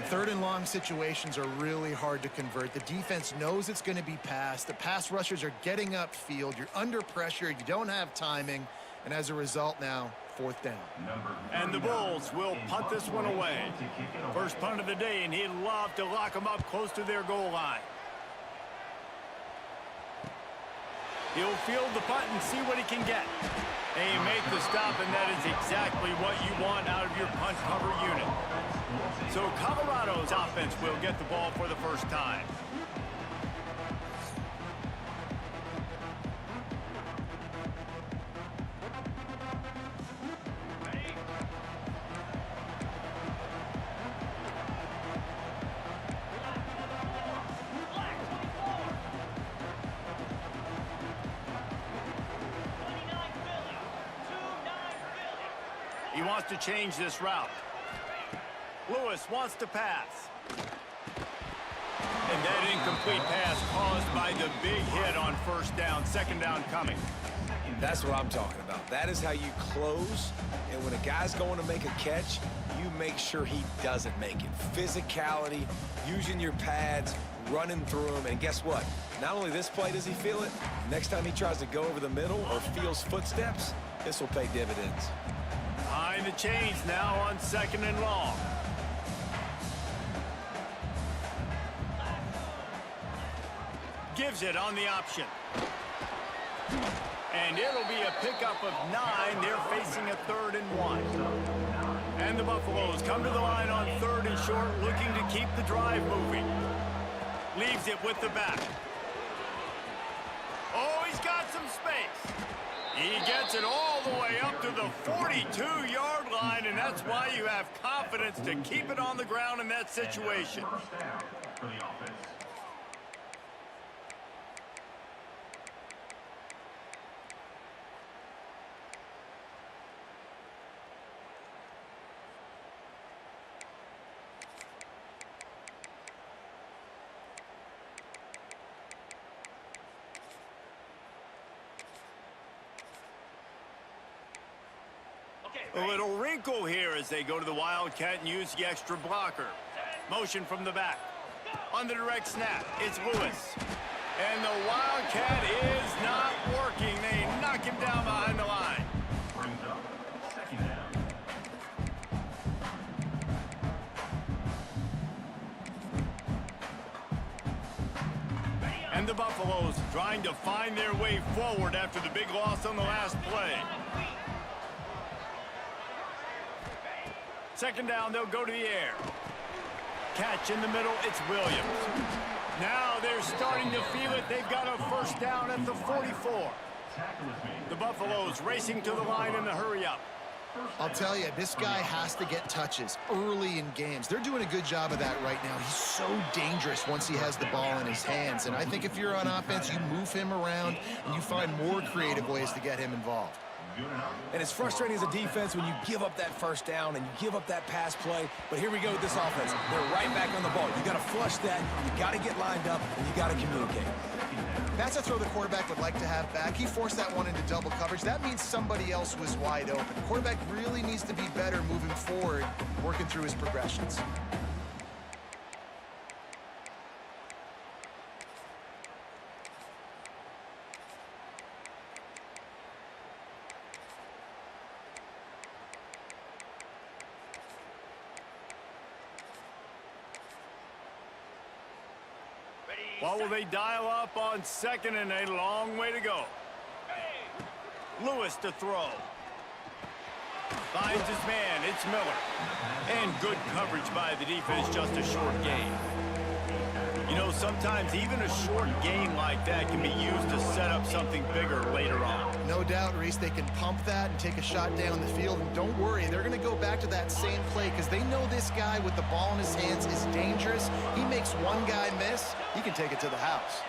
Third and long situations are really hard to convert. The defense knows it's going to be passed. The pass rushers are getting upfield. You're under pressure. You don't have timing. And as a result now, fourth down. And the Bulls will punt this one away. First punt of the day, and he'd love to lock them up close to their goal line. He'll field the punt and see what he can get. And he make the stop, and that is exactly what you want out of your punt cover unit. So Colorado's offense will get the ball for the first time. He wants to change this route. Lewis wants to pass. And that incomplete pass caused by the big hit on first down. Second down coming. That's what I'm talking about. That is how you close. And when a guy's going to make a catch, you make sure he doesn't make it. Physicality, using your pads, running through them. And guess what? Not only this play does he feel it, next time he tries to go over the middle or feels footsteps, this will pay dividends. Behind the chains now on second and long. Gives it on the option. And it'll be a pickup of 9. They're facing a 3rd and 1. And the Buffaloes come to the line on 3rd and short, looking to keep the drive moving. Leaves it with the back. Oh, he's got some space. He gets it all the way up to the 42-yard line, and that's why you have confidence to keep it on the ground in that situation. First down for the offense. A little wrinkle here as they go to the Wildcat and use the extra blocker. Motion from the back. On the direct snap, it's Lewis. And the Wildcat is not working. They knock him down behind the line. Brings up second down. And the Buffaloes trying to find their way forward after the big loss on the last play. Second down, they'll go to the air. Catch in the middle, it's Williams. Now they're starting to feel it. They've got a first down at the 44. The Buffaloes racing to the line in the hurry-up. I'll tell you, this guy has to get touches early in games. They're doing a good job of that right now. He's so dangerous once he has the ball in his hands. And I think if you're on offense, you move him around and you find more creative ways to get him involved. And it's frustrating as a defense when you give up that first down and you give up that pass play. But here we go with this offense. They're right back on the ball. You got to flush that. You got to get lined up, and you got to communicate. That's a throw the quarterback would like to have back. He forced that one into double coverage. That means somebody else was wide open. The quarterback really needs to be better moving forward, working through his progressions. What will they dial up on second and a long way to go? Lewis to throw. Finds his man. It's Miller. And good coverage by the defense, just a short gain. You know, sometimes even a short gain like that can be used to set up something bigger later on. No doubt, Reese, they can pump that and take a shot down the field. And don't worry, they're going to go back to that same play because they know this guy with the ball in his hands is dangerous. He makes one guy miss, he can take it to the house.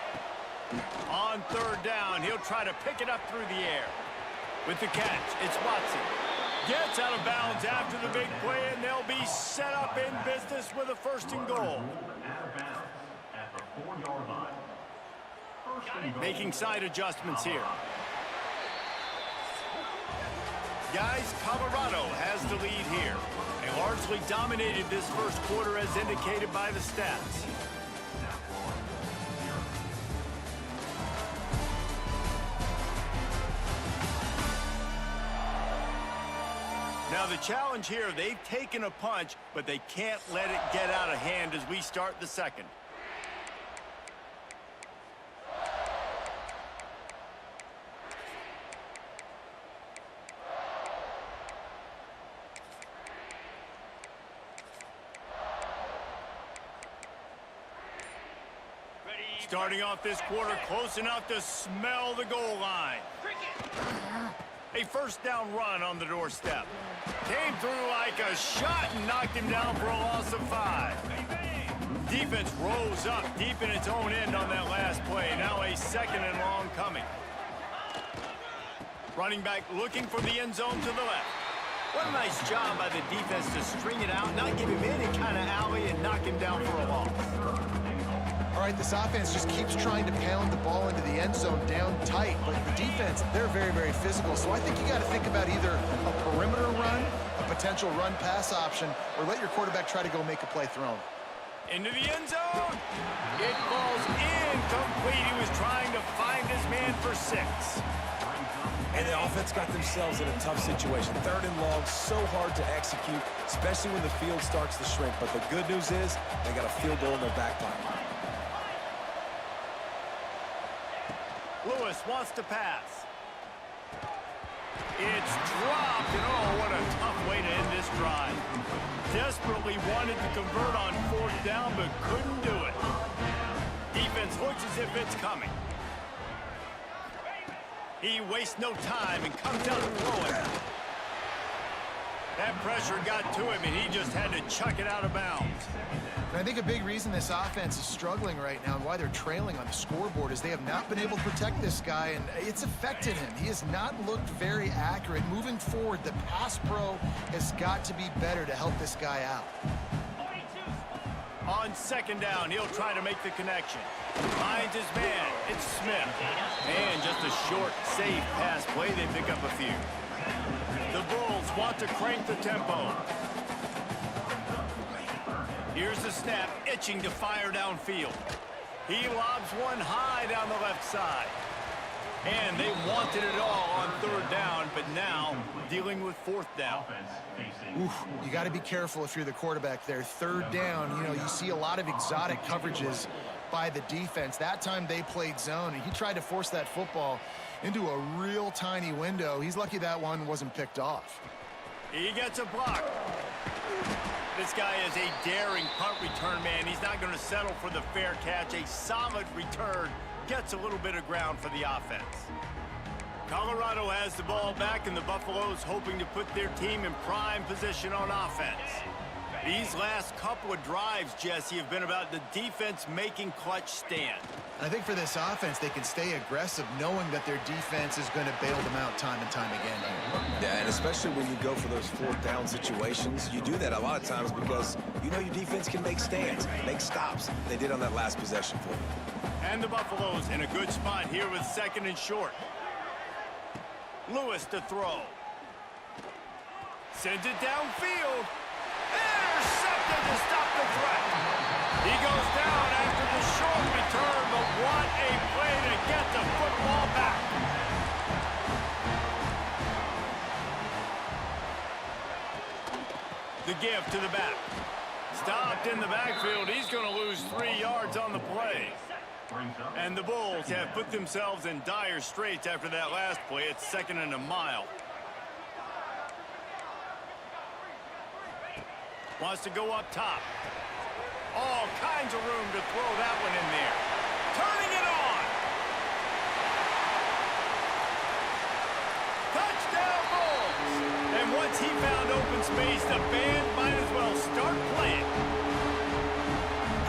On third down, he'll try to pick it up through the air. With the catch, it's Watson. Gets out of bounds after the big play, and they'll be set up in business with a 1st and goal. Making side adjustments here. Guys, Colorado has the lead here. They largely dominated this first quarter as indicated by the stats. Now the challenge here, they've taken a punch, but they can't let it get out of hand as we start the second. Starting off this quarter close enough to smell the goal line. A 1st down run on the doorstep. Came through like a shot and knocked him down for a loss of 5. Defense rose up deep in its own end on that last play. Now a 2nd and long coming. Running back looking for the end zone to the left. What a nice job by the defense to string it out, not give him any kind of alley and knock him down for a loss. All right, this offense just keeps trying to pound the ball into the end zone down tight, but the defense, they're very, very physical. So I think you got to think about either a perimeter run, a potential run-pass option, or let your quarterback try to go make a play thrown. Into the end zone. It falls incomplete. He was trying to find his man for 6. And the offense got themselves in a tough situation. 3rd and long, so hard to execute, especially when the field starts to shrink. But the good news is they got a field goal in their back pocket. Lewis wants to pass. It's dropped, and oh, what a tough way to end this drive. Desperately wanted to convert on 4th down, but couldn't do it. Defense looks as if it's coming. He wastes no time and comes out throwing. That pressure got to him, and he just had to chuck it out of bounds. And I think a big reason this offense is struggling right now and why they're trailing on the scoreboard is they have not been able to protect this guy, and it's affected him. He has not looked very accurate. Moving forward, the pass pro has got to be better to help this guy out. On 2nd down, he'll try to make the connection. Finds his man. It's Smith. And just a short, safe pass play. They pick up a few. The Bulls want to crank the tempo. Here's the snap, itching to fire downfield. He lobs one high down the left side. And they wanted it all on 3rd down, but now dealing with 4th down. Oof, you got to be careful if you're the quarterback there. 3rd down, you know, you see a lot of exotic coverages by the defense. That time they played zone, and he tried to force that football into a real tiny window. He's lucky that one wasn't picked off. He gets a block. This guy is a daring punt return man. He's not going to settle for the fair catch. A solid return gets a little bit of ground for the offense. Colorado has the ball back, and the Buffaloes hoping to put their team in prime position on offense. These last couple of drives, Jesse, have been about the defense making clutch stand. I think for this offense, they can stay aggressive knowing that their defense is going to bail them out time and time again here. Yeah, and especially when you go for those fourth down situations, you do that a lot of times because you know your defense can make stands, make stops. They did on that last possession for you. And the Buffaloes in a good spot here with 2nd and short. Lewis to throw. Sends it downfield. Intercepted to stop the threat. He goes down after the short return, but what a play to get the football back. The give to the back. Stopped in the backfield. He's going to lose 3 yards on the play. And the Bulls have put themselves in dire straits after that last play. It's 2nd and a mile. Wants to go up top. All kinds of room to throw that one in there. Turning it on. Touchdown Bulls. And once he found open space, the band might as well start playing.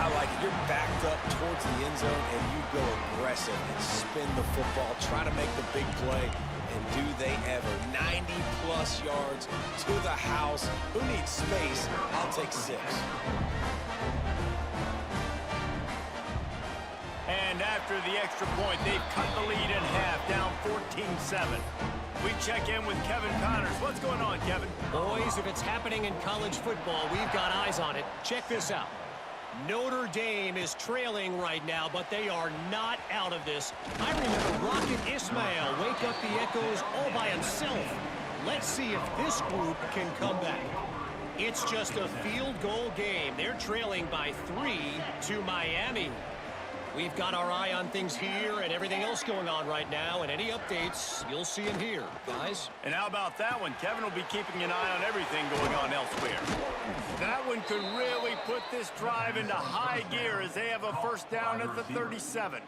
I like it. You're backed up towards the end zone, and you go aggressive and spin the football, try to make the big play. And do they ever. 90-plus yards to the house. Who needs space? I'll take 6. And after the extra point, they've cut the lead in half, down 14-7. We check in with Kevin Connors. What's going on, Kevin? Boys, if it's happening in college football, we've got eyes on it. Check this out. Notre Dame is trailing right now, but they are not out of this. I remember Rocket Ismail wake up the echoes all by himself. Let's see if this group can come back. It's just a field goal game. They're trailing by 3 to Miami. We've got our eye on things here and everything else going on right now, and any updates, you'll see them here, guys. And how about that one? Kevin will be keeping an eye on everything going on elsewhere. That one could really put this drive into high gear as they have a first down at the 37.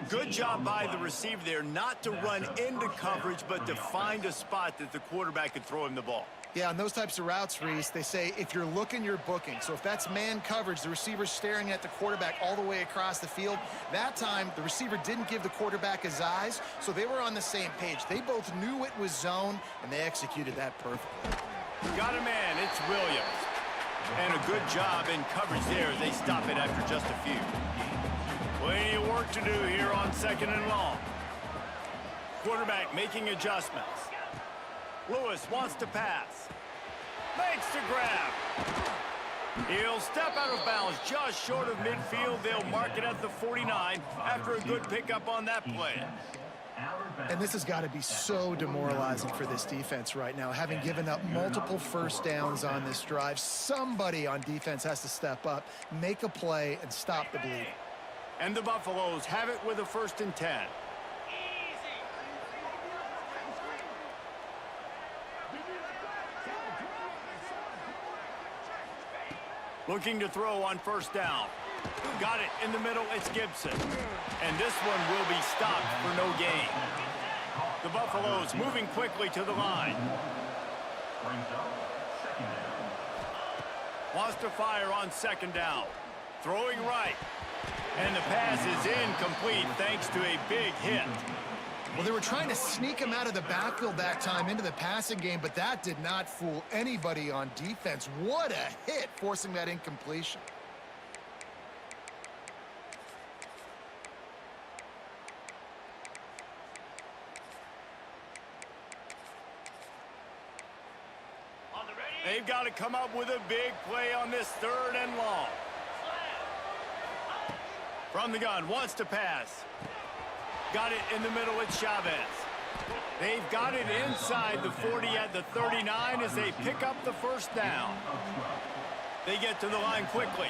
Good job by the receiver there not to run into coverage, but to find a spot that the quarterback could throw him the ball. Yeah, on those types of routes, Reese, they say if you're looking, you're booking. So if that's man coverage, the receiver's staring at the quarterback all the way across the field. That time, the receiver didn't give the quarterback his eyes, so they were on the same page. They both knew it was zone, and they executed that perfectly. Got a man, it's Williams. And a good job in coverage there as they stop it after just a few. Plenty of work to do here on 2nd and long. Quarterback making adjustments. Lewis wants to pass. Makes the grab. He'll step out of bounds just short of midfield. They'll mark it at the 49 after a good pickup on that play. And this has got to be so demoralizing for this defense right now. Having given up multiple first downs on this drive, somebody on defense has to step up, make a play, and stop the bleeding. And the Buffaloes have it with a 1st and 10. Looking to throw on 1st down. Got it in the middle, it's Gibson. And this one will be stopped for no gain. The Buffaloes moving quickly to the line. Wants to fire on 2nd down. Throwing right. And the pass is incomplete thanks to a big hit. Well, they were trying to sneak him out of the backfield that time into the passing game, but that did not fool anybody on defense. What a hit, forcing that incompletion. They've got to come up with a big play on this 3rd and long. From the gun, wants to pass. Got it in the middle with Chavez. They've got it inside the 40 at the 39 as they pick up the 1st down. They get to the line quickly.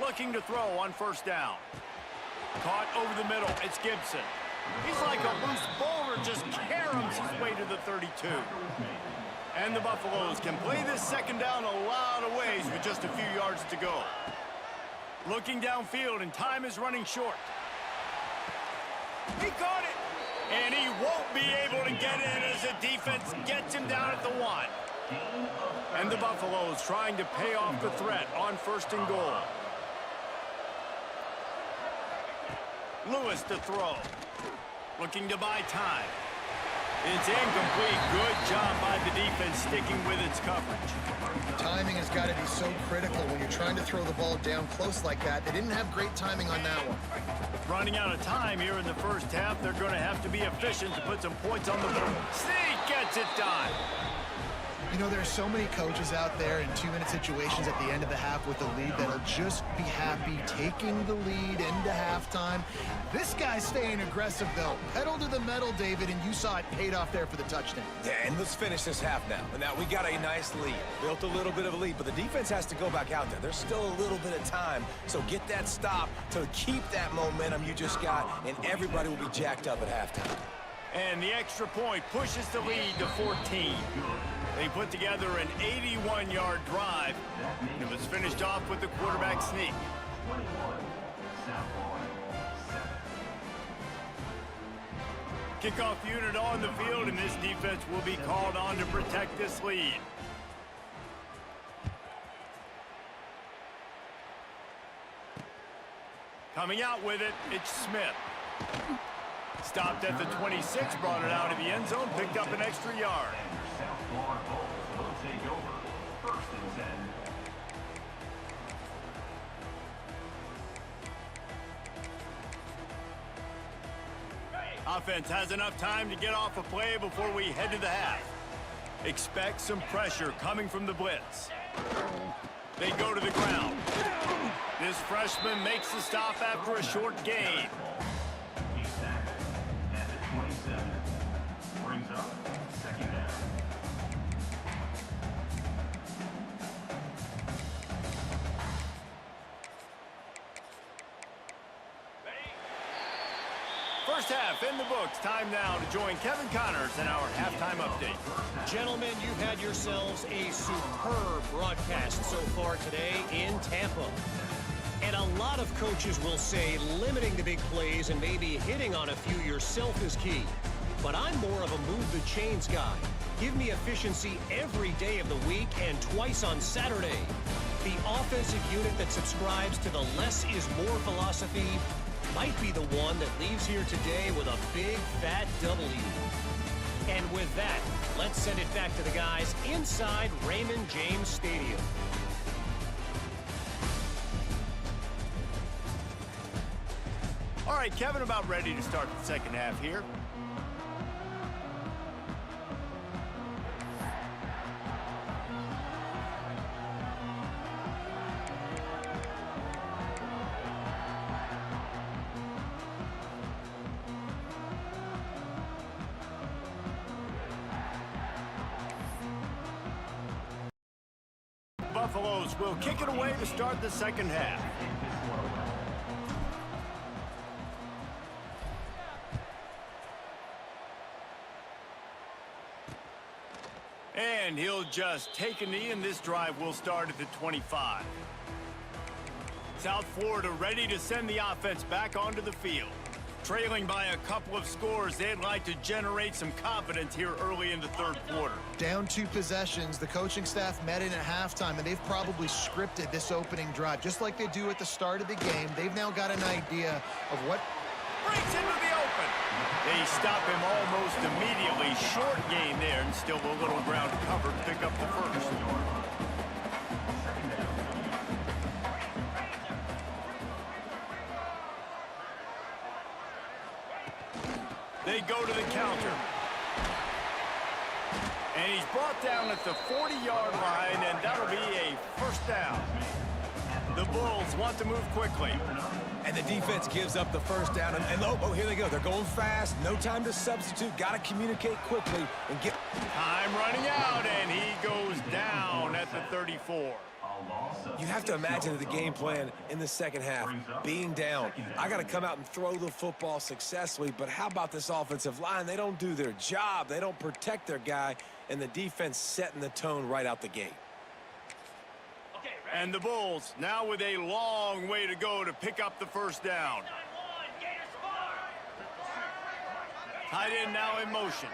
Looking to throw on 1st down. Caught over the middle, it's Gibson. He's like a loose bowler, just caroms his way to the 32. And the Buffaloes can play this 2nd down a lot of ways with just a few yards to go. Looking downfield, and time is running short. He caught it. And he won't be able to get in as the defense gets him down at the 1. And the Buffaloes trying to pay off the threat on 1st and goal. Lewis to throw. Looking to buy time. It's incomplete. Good job by the defense sticking with its coverage. Timing has got to be so critical when you're trying to throw the ball down close like that. They didn't have great timing on that one. Running out of time here in the first half, they're going to have to be efficient to put some points on the board. Sneak gets it done. You know, there's so many coaches out there in 2-minute situations at the end of the half with the lead that'll just be happy taking the lead into halftime. This guy's staying aggressive, though. Pedal to the metal, David, and you saw it paid off there for the touchdown. Yeah, and let's finish this half now. And now we got a nice lead. Built a little bit of a lead, but the defense has to go back out there. There's still a little bit of time, so get that stop to keep that momentum you just got, and everybody will be jacked up at halftime. And the extra point pushes the lead to 14. They put together an 81-yard drive. It was finished off with the quarterback sneak. 21, South Florida, 7. Kickoff unit on the field, and this defense will be called on to protect this lead. Coming out with it, it's Smith. Stopped at the 26, brought it out of the end zone, picked up an extra yard. South Florida Bulls will take over 1st and 10. Offense has enough time to get off a play before we head to the half. Expect some pressure coming from the blitz. They go to the ground. This freshman makes the stop after a short gain. He's sacked at the 27. Brings up 2nd down. First half in the books. Time now to join Kevin Connors in our halftime update. Gentlemen, you've had yourselves a superb broadcast so far today in Tampa. And a lot of coaches will say limiting the big plays and maybe hitting on a few yourself is key. But I'm more of a move the chains guy. Give me efficiency every day of the week and twice on Saturday. The offensive unit that subscribes to the less is more philosophy might be the one that leaves here today with a big fat W. And with that, let's send it back to the guys inside Raymond James Stadium. All right, Kevin, about ready to start the second half here. Buffaloes will kick it away to start the second half. And he'll just take a knee, and this drive will start at the 25. South Florida ready to send the offense back onto the field. Trailing by a couple of scores, they'd like to generate some confidence here early in the third quarter. Down 2 possessions, the coaching staff met in at halftime, and they've probably scripted this opening drive. Just like they do at the start of the game, they've now got an idea of what... Breaks into the open. They stop him almost immediately. Short gain there, and still a little ground cover to pick up the first. They go to the counter. And he's brought down at the 40-yard line, and that'll be a first down. The Bulls want to move quickly. And the defense gives up the first down. And oh, here they go. They're going fast. No time to substitute. Got to communicate quickly and get... Time running out, and he goes down at the 34. You have to imagine the game plan in the second half being down. I got to come out and throw the football successfully, but how about this offensive line? They don't do their job. They don't protect their guy, and the defense setting the tone right out the gate. And the Bulls now with a long way to go to pick up the first down. Tight end now in motion.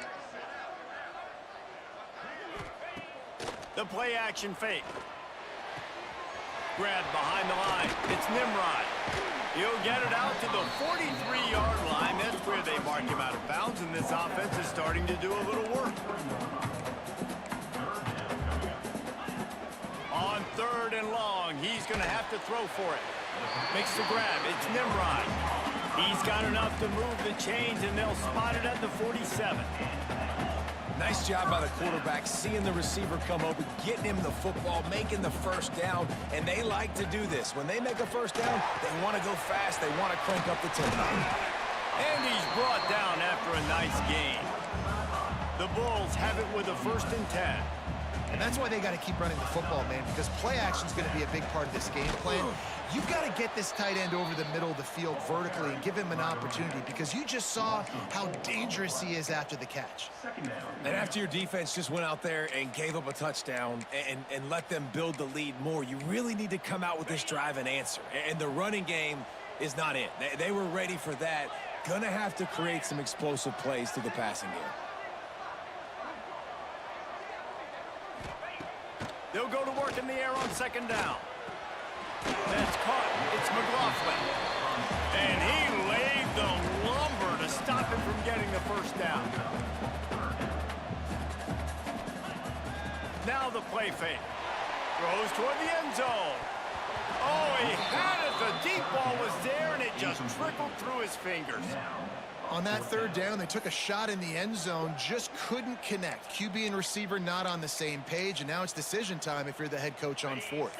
The play action fake. Grab behind the line. It's Nimrod. He'll get it out to the 43-yard line. That's where they mark him out of bounds, and this offense is starting to do a little work. On 3rd and long, he's going to have to throw for it. Makes the grab. It's Nimrod. He's got enough to move the chains, and they'll spot it at the 47. Nice job by the quarterback, seeing the receiver come open, getting him the football, making the first down, and they like to do this. When they make a first down, they want to go fast, they want to crank up the tempo. And he's brought down after a nice gain. The Bulls have it with a 1st and 10. And that's why they got to keep running the football, man, because play action is going to be a big part of this game plan. You've got to get this tight end over the middle of the field vertically and give him an opportunity, because you just saw how dangerous he is after the catch. And after your defense just went out there and gave up a touchdown and let them build the lead more, you really need to come out with this drive and answer. And the running game is not it. They were ready for that. Gonna have to create some explosive plays through the passing game. They'll go to work in the air on 2nd down. That's caught. It's McLaughlin. And he laid the lumber to stop him from getting the 1st down. Now the play fake. Throws toward the end zone. Oh, he had it. The deep ball was there, and it just trickled through his fingers. On that 3rd down, they took a shot in the end zone, just couldn't connect. QB and receiver not on the same page, and now it's decision time if you're the head coach on 4th.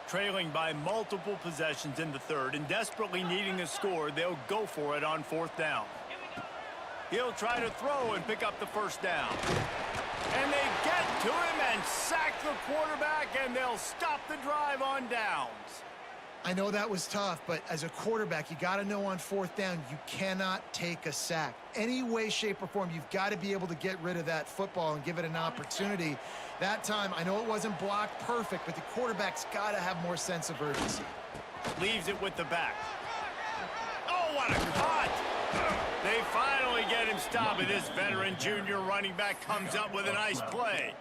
Trailing by multiple possessions in the 3rd and desperately needing a score, they'll go for it on 4th down. He'll try to throw and pick up the 1st down. And they get to him and sack the quarterback, and they'll stop the drive on downs. I know that was tough, but as a quarterback, you got to know on 4th down, you cannot take a sack. Any way, shape, or form, you've got to be able to get rid of that football and give it an opportunity. That time, I know it wasn't blocked perfect, but the quarterback's got to have more sense of urgency. Leaves it with the back. Oh, what a cut! They finally get him stopped, and this veteran junior running back comes up with a nice play.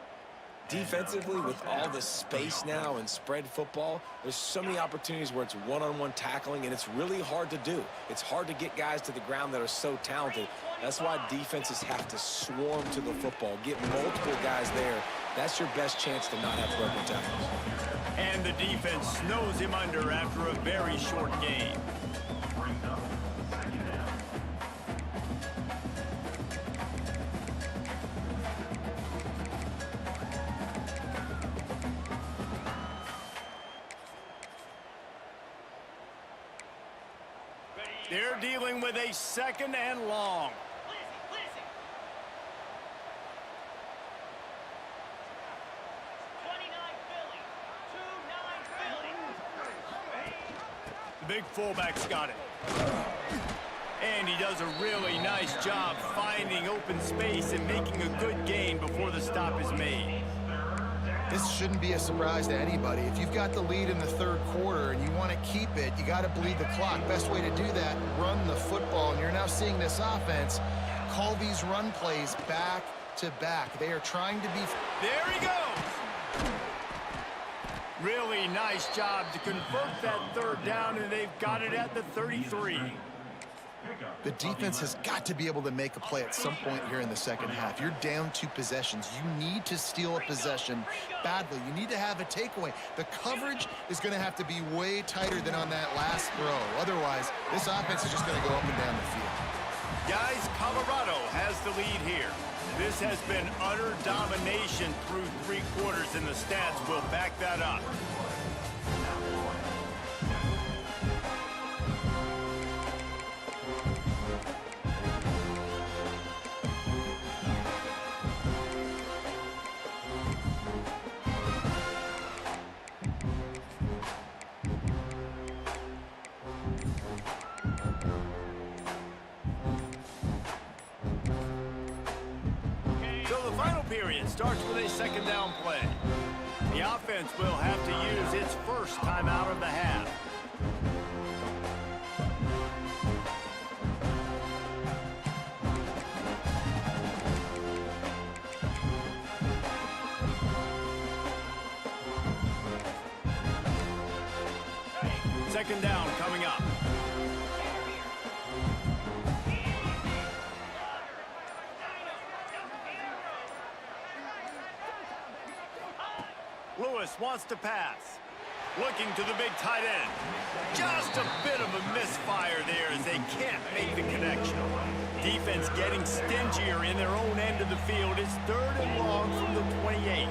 Defensively, with all the space now and spread football, there's so many opportunities where it's one-on-one tackling, and it's really hard to do. It's hard to get guys to the ground that are so talented. That's why defenses have to swarm to the football, get multiple guys there. That's your best chance to not have broken tackles. And the defense snows him under after a very short game. They're dealing with a 2nd and long. The big fullback's got it. And he does a really nice job finding open space and making a good gain before the stop is made. This shouldn't be a surprise to anybody. If you've got the lead in the 3rd quarter and you want to keep it, you got to bleed the clock. Best way to do that, run the football. And you're now seeing this offense call these run plays back to back. They are trying to be... There he goes! Really nice job to convert that 3rd down, and they've got it at the 33. The defense has got to be able to make a play at some point here in the 2nd half. You're down 2 possessions. You need to steal a possession badly. You need to have a takeaway. The coverage is going to have to be way tighter than on that last throw. Otherwise, this offense is just going to go up and down the field. Guys, Colorado has the lead here. This has been utter domination through 3 quarters, and the stats will back that up. Period starts with a 2nd down play. The offense will have to use its first timeout of the half. Second down coming up. Lewis wants to pass. Looking to the big tight end. Just a bit of a misfire there as they can't make the connection. Defense getting stingier in their own end of the field. It's 3rd and long from the 28.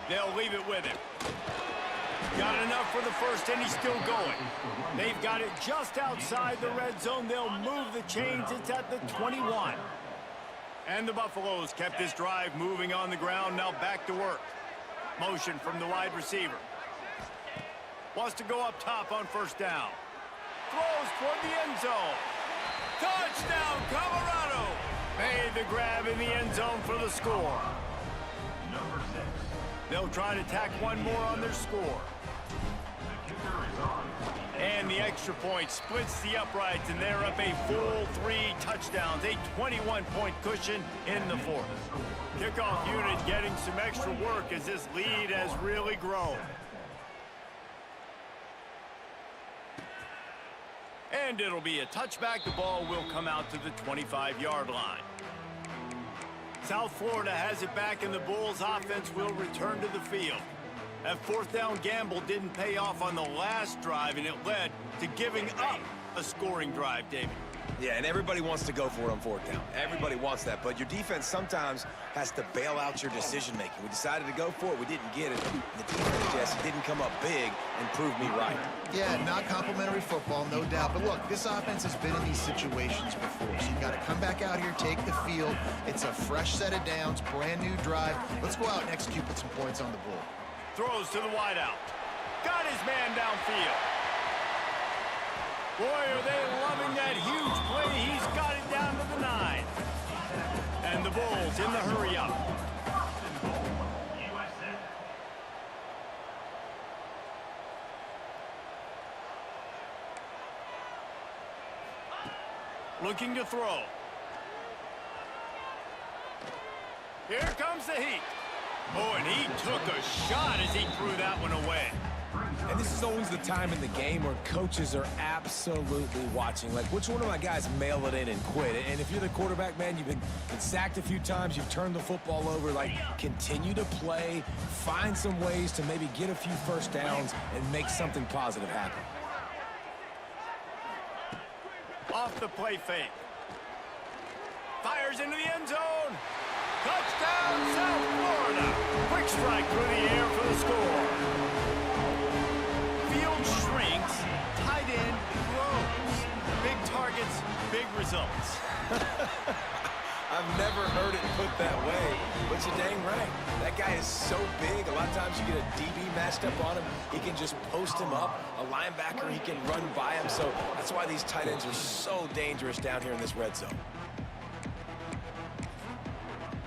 They'll leave it with him. Got enough for the first, and he's still going. They've got it just outside the red zone. They'll move the chains. It's at the 21. And the Buffaloes kept this drive moving on the ground. Now back to work. Motion from the wide receiver. Wants to go up top on first down. Throws toward the end zone. Touchdown, Colorado! Made the grab in the end zone for the score. Number 6. They'll try to tack one more on their score. The kicker is on. And the extra point splits the uprights, and they're up a full 3 touchdowns, a 21-point cushion in the 4th. Kickoff unit getting some extra work as this lead has really grown. And it'll be a touchback. The ball will come out to the 25-yard line. South Florida has it back, and the Bulls offense will return to the field. That 4th down gamble didn't pay off on the last drive, and it led to giving up a scoring drive, David. Yeah, and everybody wants to go for it on 4th down. Everybody wants that, but your defense sometimes has to bail out your decision-making. We decided to go for it. We didn't get it. And the defense, Jesse, didn't come up big and prove me right. Yeah, not complimentary football, no doubt. But look, this offense has been in these situations before. So you got to come back out here, take the field. It's a fresh set of downs, brand new drive. Let's go out and execute with some points on the board. Throws to the wideout. Got his man downfield. Boy, are they loving that huge play. He's got it down to the 9. And the Bulls in the hurry up. USA. Looking to throw. Here comes the heat. Oh, and he took a shot as he threw that one away. And this is always the time in the game where coaches are absolutely watching. Like, which one of my guys mail it in and quit? And if you're the quarterback, man, you've been sacked a few times, you've turned the football over. Like, continue to play, find some ways to maybe get a few first downs and make something positive happen. Off the play fake. Fires into the end zone. Touchdown, South Florida. Quick strike through the air for the score. Field shrinks, tight end grows. Big targets, big results. I've never heard it put that way, but you're dang right. That guy is so big, a lot of times you get a DB matched up on him. He can just post him up. A linebacker, he can run by him. So that's why these tight ends are so dangerous down here in this red zone.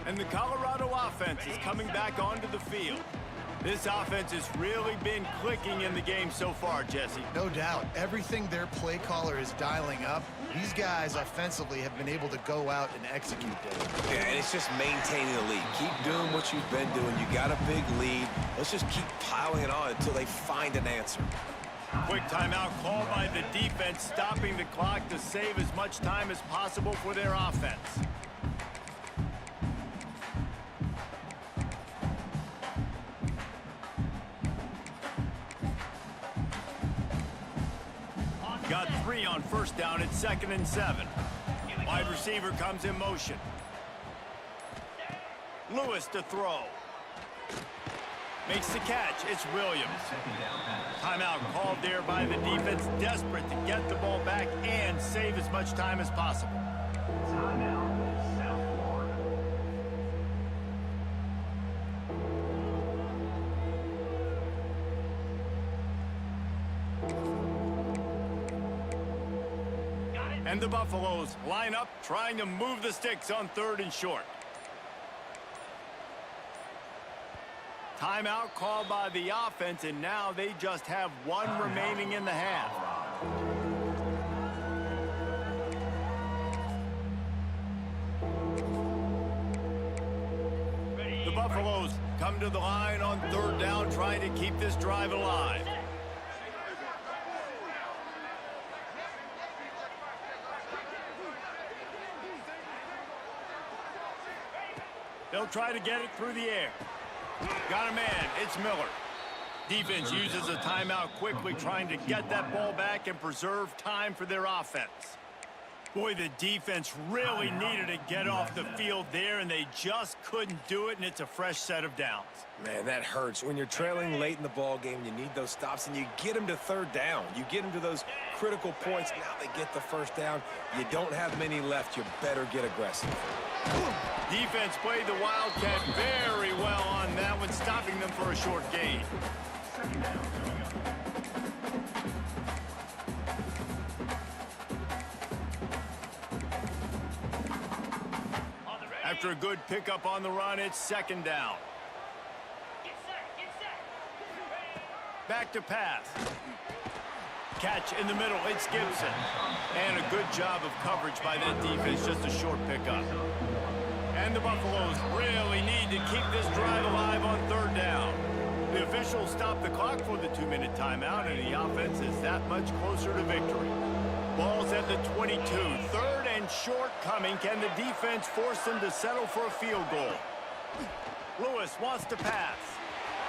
And the Colorado offense is coming back onto the field. This offense has really been clicking in the game so far, Jesse. No doubt. Everything their play caller is dialing up, these guys offensively have been able to go out and execute that. Yeah, and it's just maintaining the lead. Keep doing what you've been doing. You got a big lead. Let's just keep piling it on until they find an answer. Quick timeout called by the defense, stopping the clock to save as much time as possible for their offense. Got 3 on first down at 2nd and 7. Wide receiver comes in motion. Lewis to throw. Makes the catch. It's Williams. Timeout called there by the defense, desperate to get the ball back and save as much time as possible. Timeout, South Florida. And the Buffaloes line up, trying to move the sticks on 3rd and short. Timeout called by the offense, and now they just have 1 remaining in the half. The Buffaloes come to the line on third down, trying to keep this drive alive. They'll try to get it through the air. Got a man. It's Miller. Defense uses a timeout quickly, trying to get that ball back and preserve time for their offense. Boy, the defense really needed to get off the field there, and they just couldn't do it, and it's a fresh set of downs. Man, that hurts. When you're trailing late in the ball game, you need those stops, and you get them to third down. You get them to those critical points. Now they get the first down. You don't have many left. You better get aggressive. Defense played the Wildcat very well on that one, stopping them for a short gain. After a good pickup on the run, it's second down. Back to pass. Catch in the middle, it's Gibson. And a good job of coverage by that defense, just a short pickup. And the Buffaloes really need to keep this drive alive on third down. The officials stop the clock for the 2-minute timeout, and the offense is that much closer to victory. Ball's at the 22. Third and short coming. Can the defense force them to settle for a field goal? Lewis wants to pass.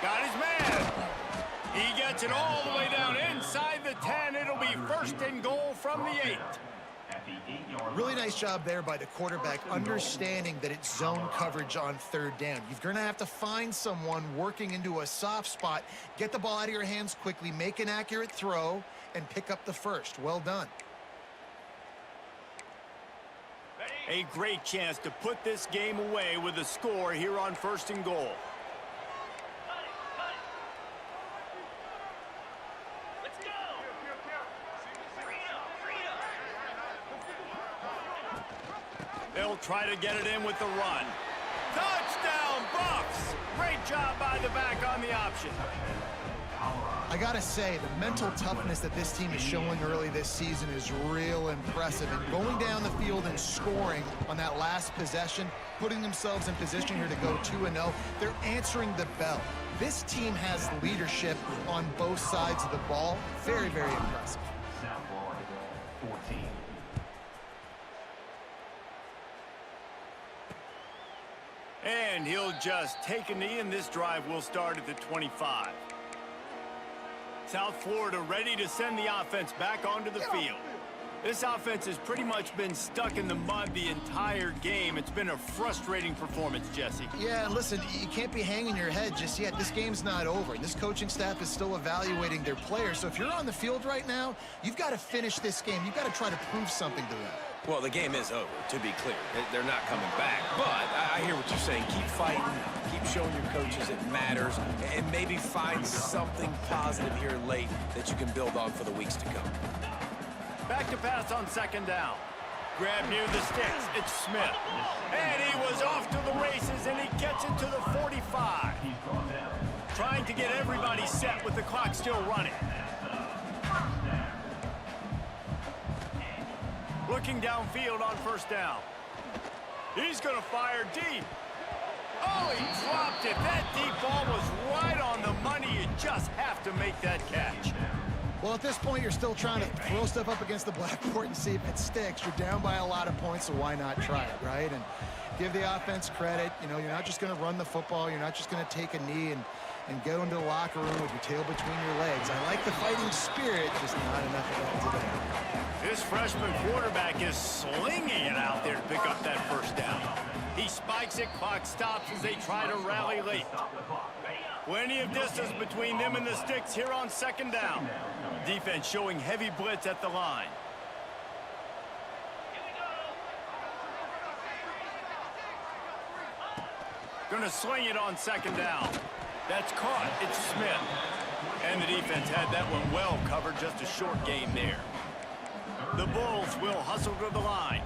Got his man. He gets it all the way down inside the 10. It'll be first and goal from the 8. Really nice job there by the quarterback, understanding that it's zone coverage on third down. You're going to have to find someone working into a soft spot, get the ball out of your hands quickly, make an accurate throw, and pick up the first. Well done. A great chance to put this game away with a score here on first and goal. They'll try to get it in with the run. Touchdown, Buffs! Great job by the back on the option. I gotta say, the mental toughness that this team is showing early this season is real impressive. And going down the field and scoring on that last possession, putting themselves in position here to go 2-0, they're answering the bell. This team has leadership on both sides of the ball. Very, very impressive. South Florida, 14. And he'll just take a knee, and this drive will start at the 25. South Florida ready to send the offense back onto the field. This offense has pretty much been stuck in the mud the entire game. It's been a frustrating performance, Jesse. Yeah, and listen, you can't be hanging your head just yet. This game's not over. This coaching staff is still evaluating their players. So if you're on the field right now, you've got to finish this game. You've got to try to prove something to them. Well, the game is over, to be clear. They're not coming back. But I hear what you're saying. Keep fighting. Keep showing your coaches it matters. And maybe find something positive here late that you can build on for the weeks to come. Back to pass on second down. Grab near the sticks. It's Smith. And he was off to the races, and he gets it to the 45. Trying to get everybody set with the clock still running. Looking downfield on first down. He's going to fire deep. Oh, he dropped it. That deep ball was right on the money. You just have to make that catch. Well, at this point, you're still trying to throw stuff up against the blackboard and see if it sticks. You're down by a lot of points, so why not try it, right? And give the offense credit. You know, you're not just going to run the football. You're not just going to take a knee and go into the locker room with your tail between your legs. I like the fighting spirit, just not enough of that today. This freshman quarterback is slinging it out there to pick up that first down. He spikes it, clock stops as they try to rally late. Plenty of distance between them and the sticks here on second down. Defense showing heavy blitz at the line. Gonna sling it on second down. That's caught. It's Smith. And the defense had that one well covered. Just a short gain there. The Bulls will hustle to the line.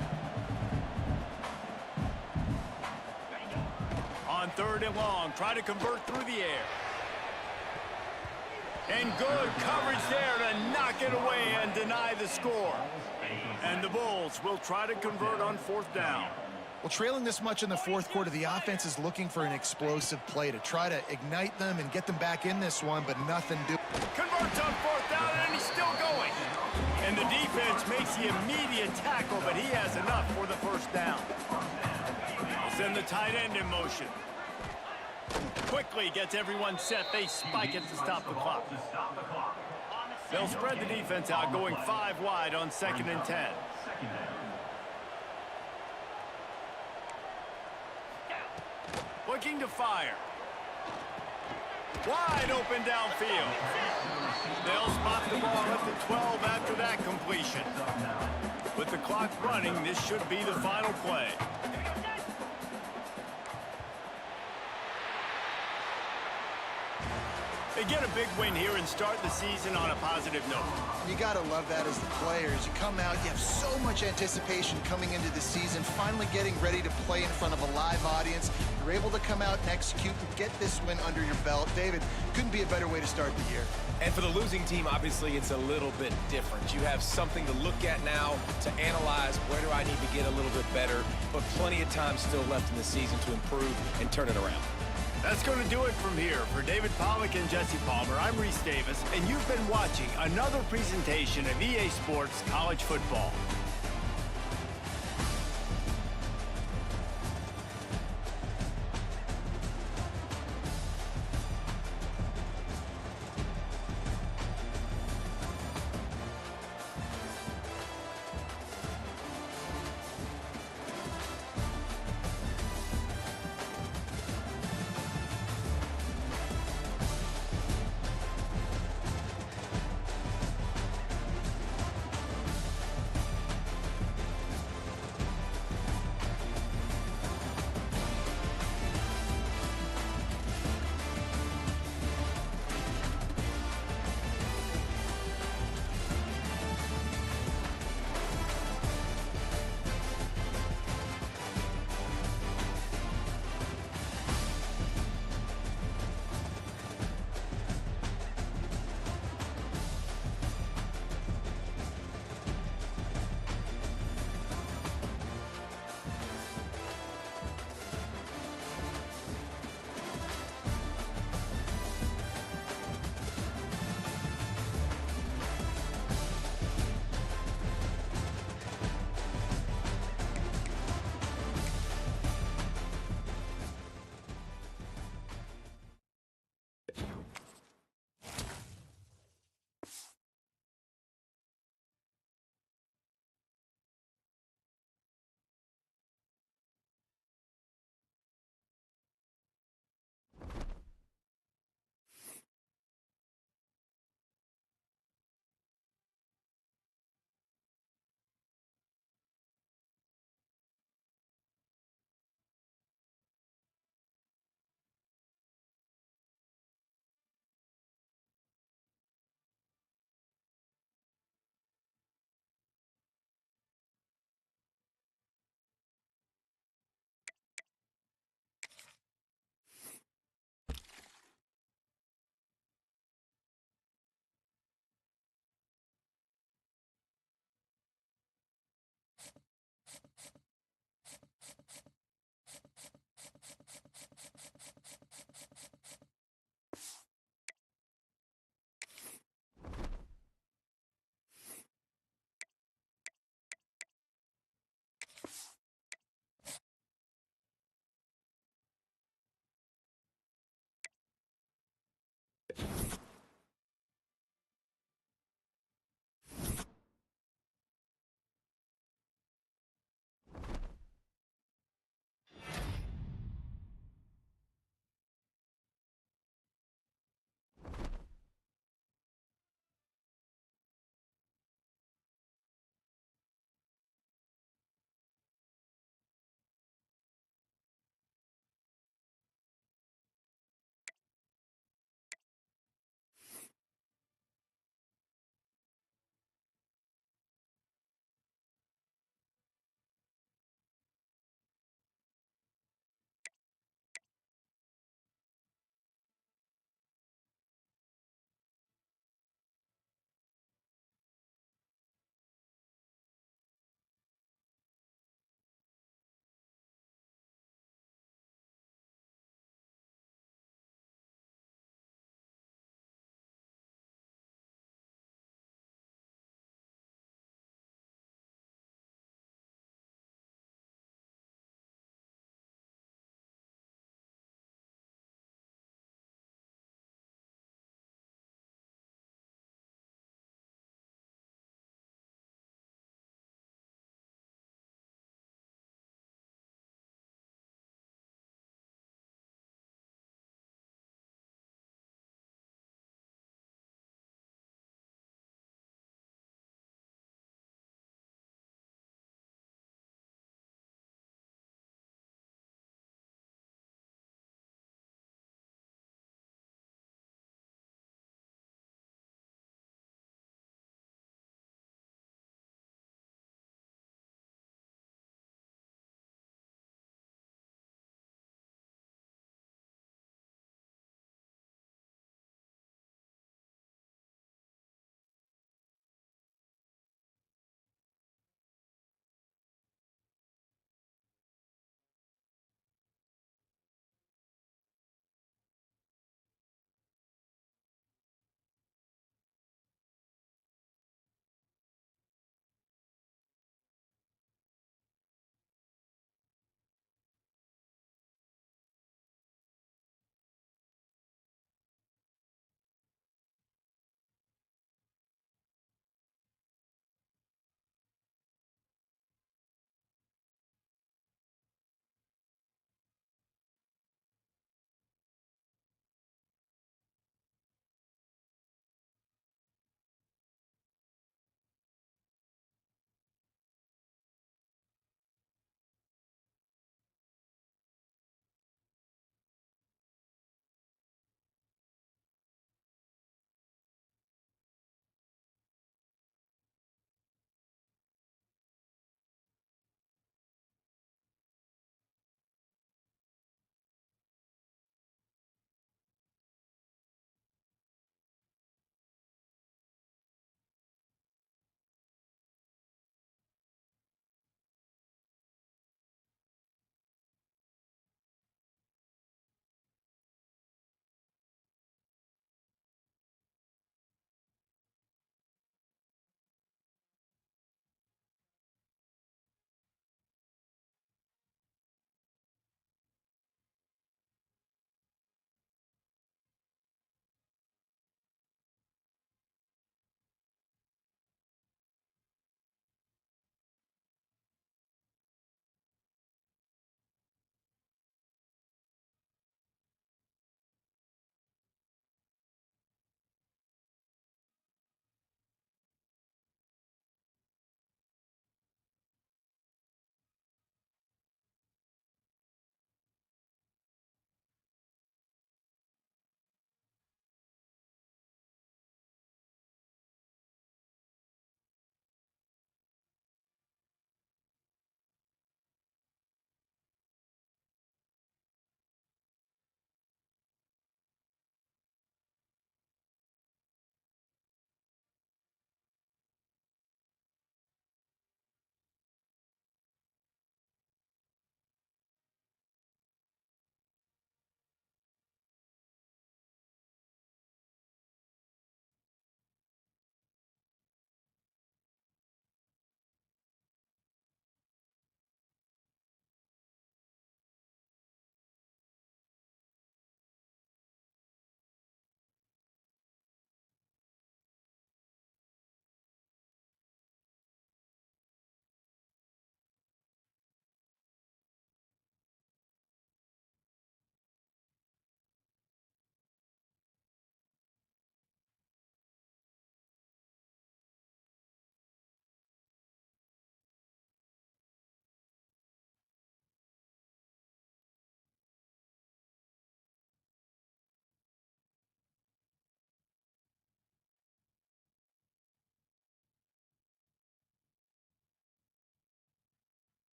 On third and long, try to convert through the air. And good coverage there to knock it away and deny the score. And the Bulls will try to convert on fourth down. Well, trailing this much in the fourth quarter, the offense is looking for an explosive play to try to ignite them and get them back in this one, but nothing doing. Converts on fourth down, and he's still going. And the defense makes the immediate tackle, but he has enough for the first down. He'll send the tight end in motion. Quickly gets everyone set. They spike it to stop the clock. They'll spread the defense out, going 5 wide on 2nd and 10. Looking to fire. Wide open downfield. They'll spot the ball at the 12 after that completion. With the clock running, this should be the final play. They get a big win here and start the season on a positive note. You got to love that as the players. You come out, you have so much anticipation coming into the season, finally getting ready to play in front of a live audience. You're able to come out and execute and get this win under your belt. David, couldn't be a better way to start the year. And for the losing team, obviously, it's a little bit different. You have something to look at now to analyze where do I need to get a little bit better, but plenty of time still left in the season to improve and turn it around. That's going to do it from here. For David Pollack and Jesse Palmer, I'm Reese Davis, and you've been watching another presentation of EA Sports College Football.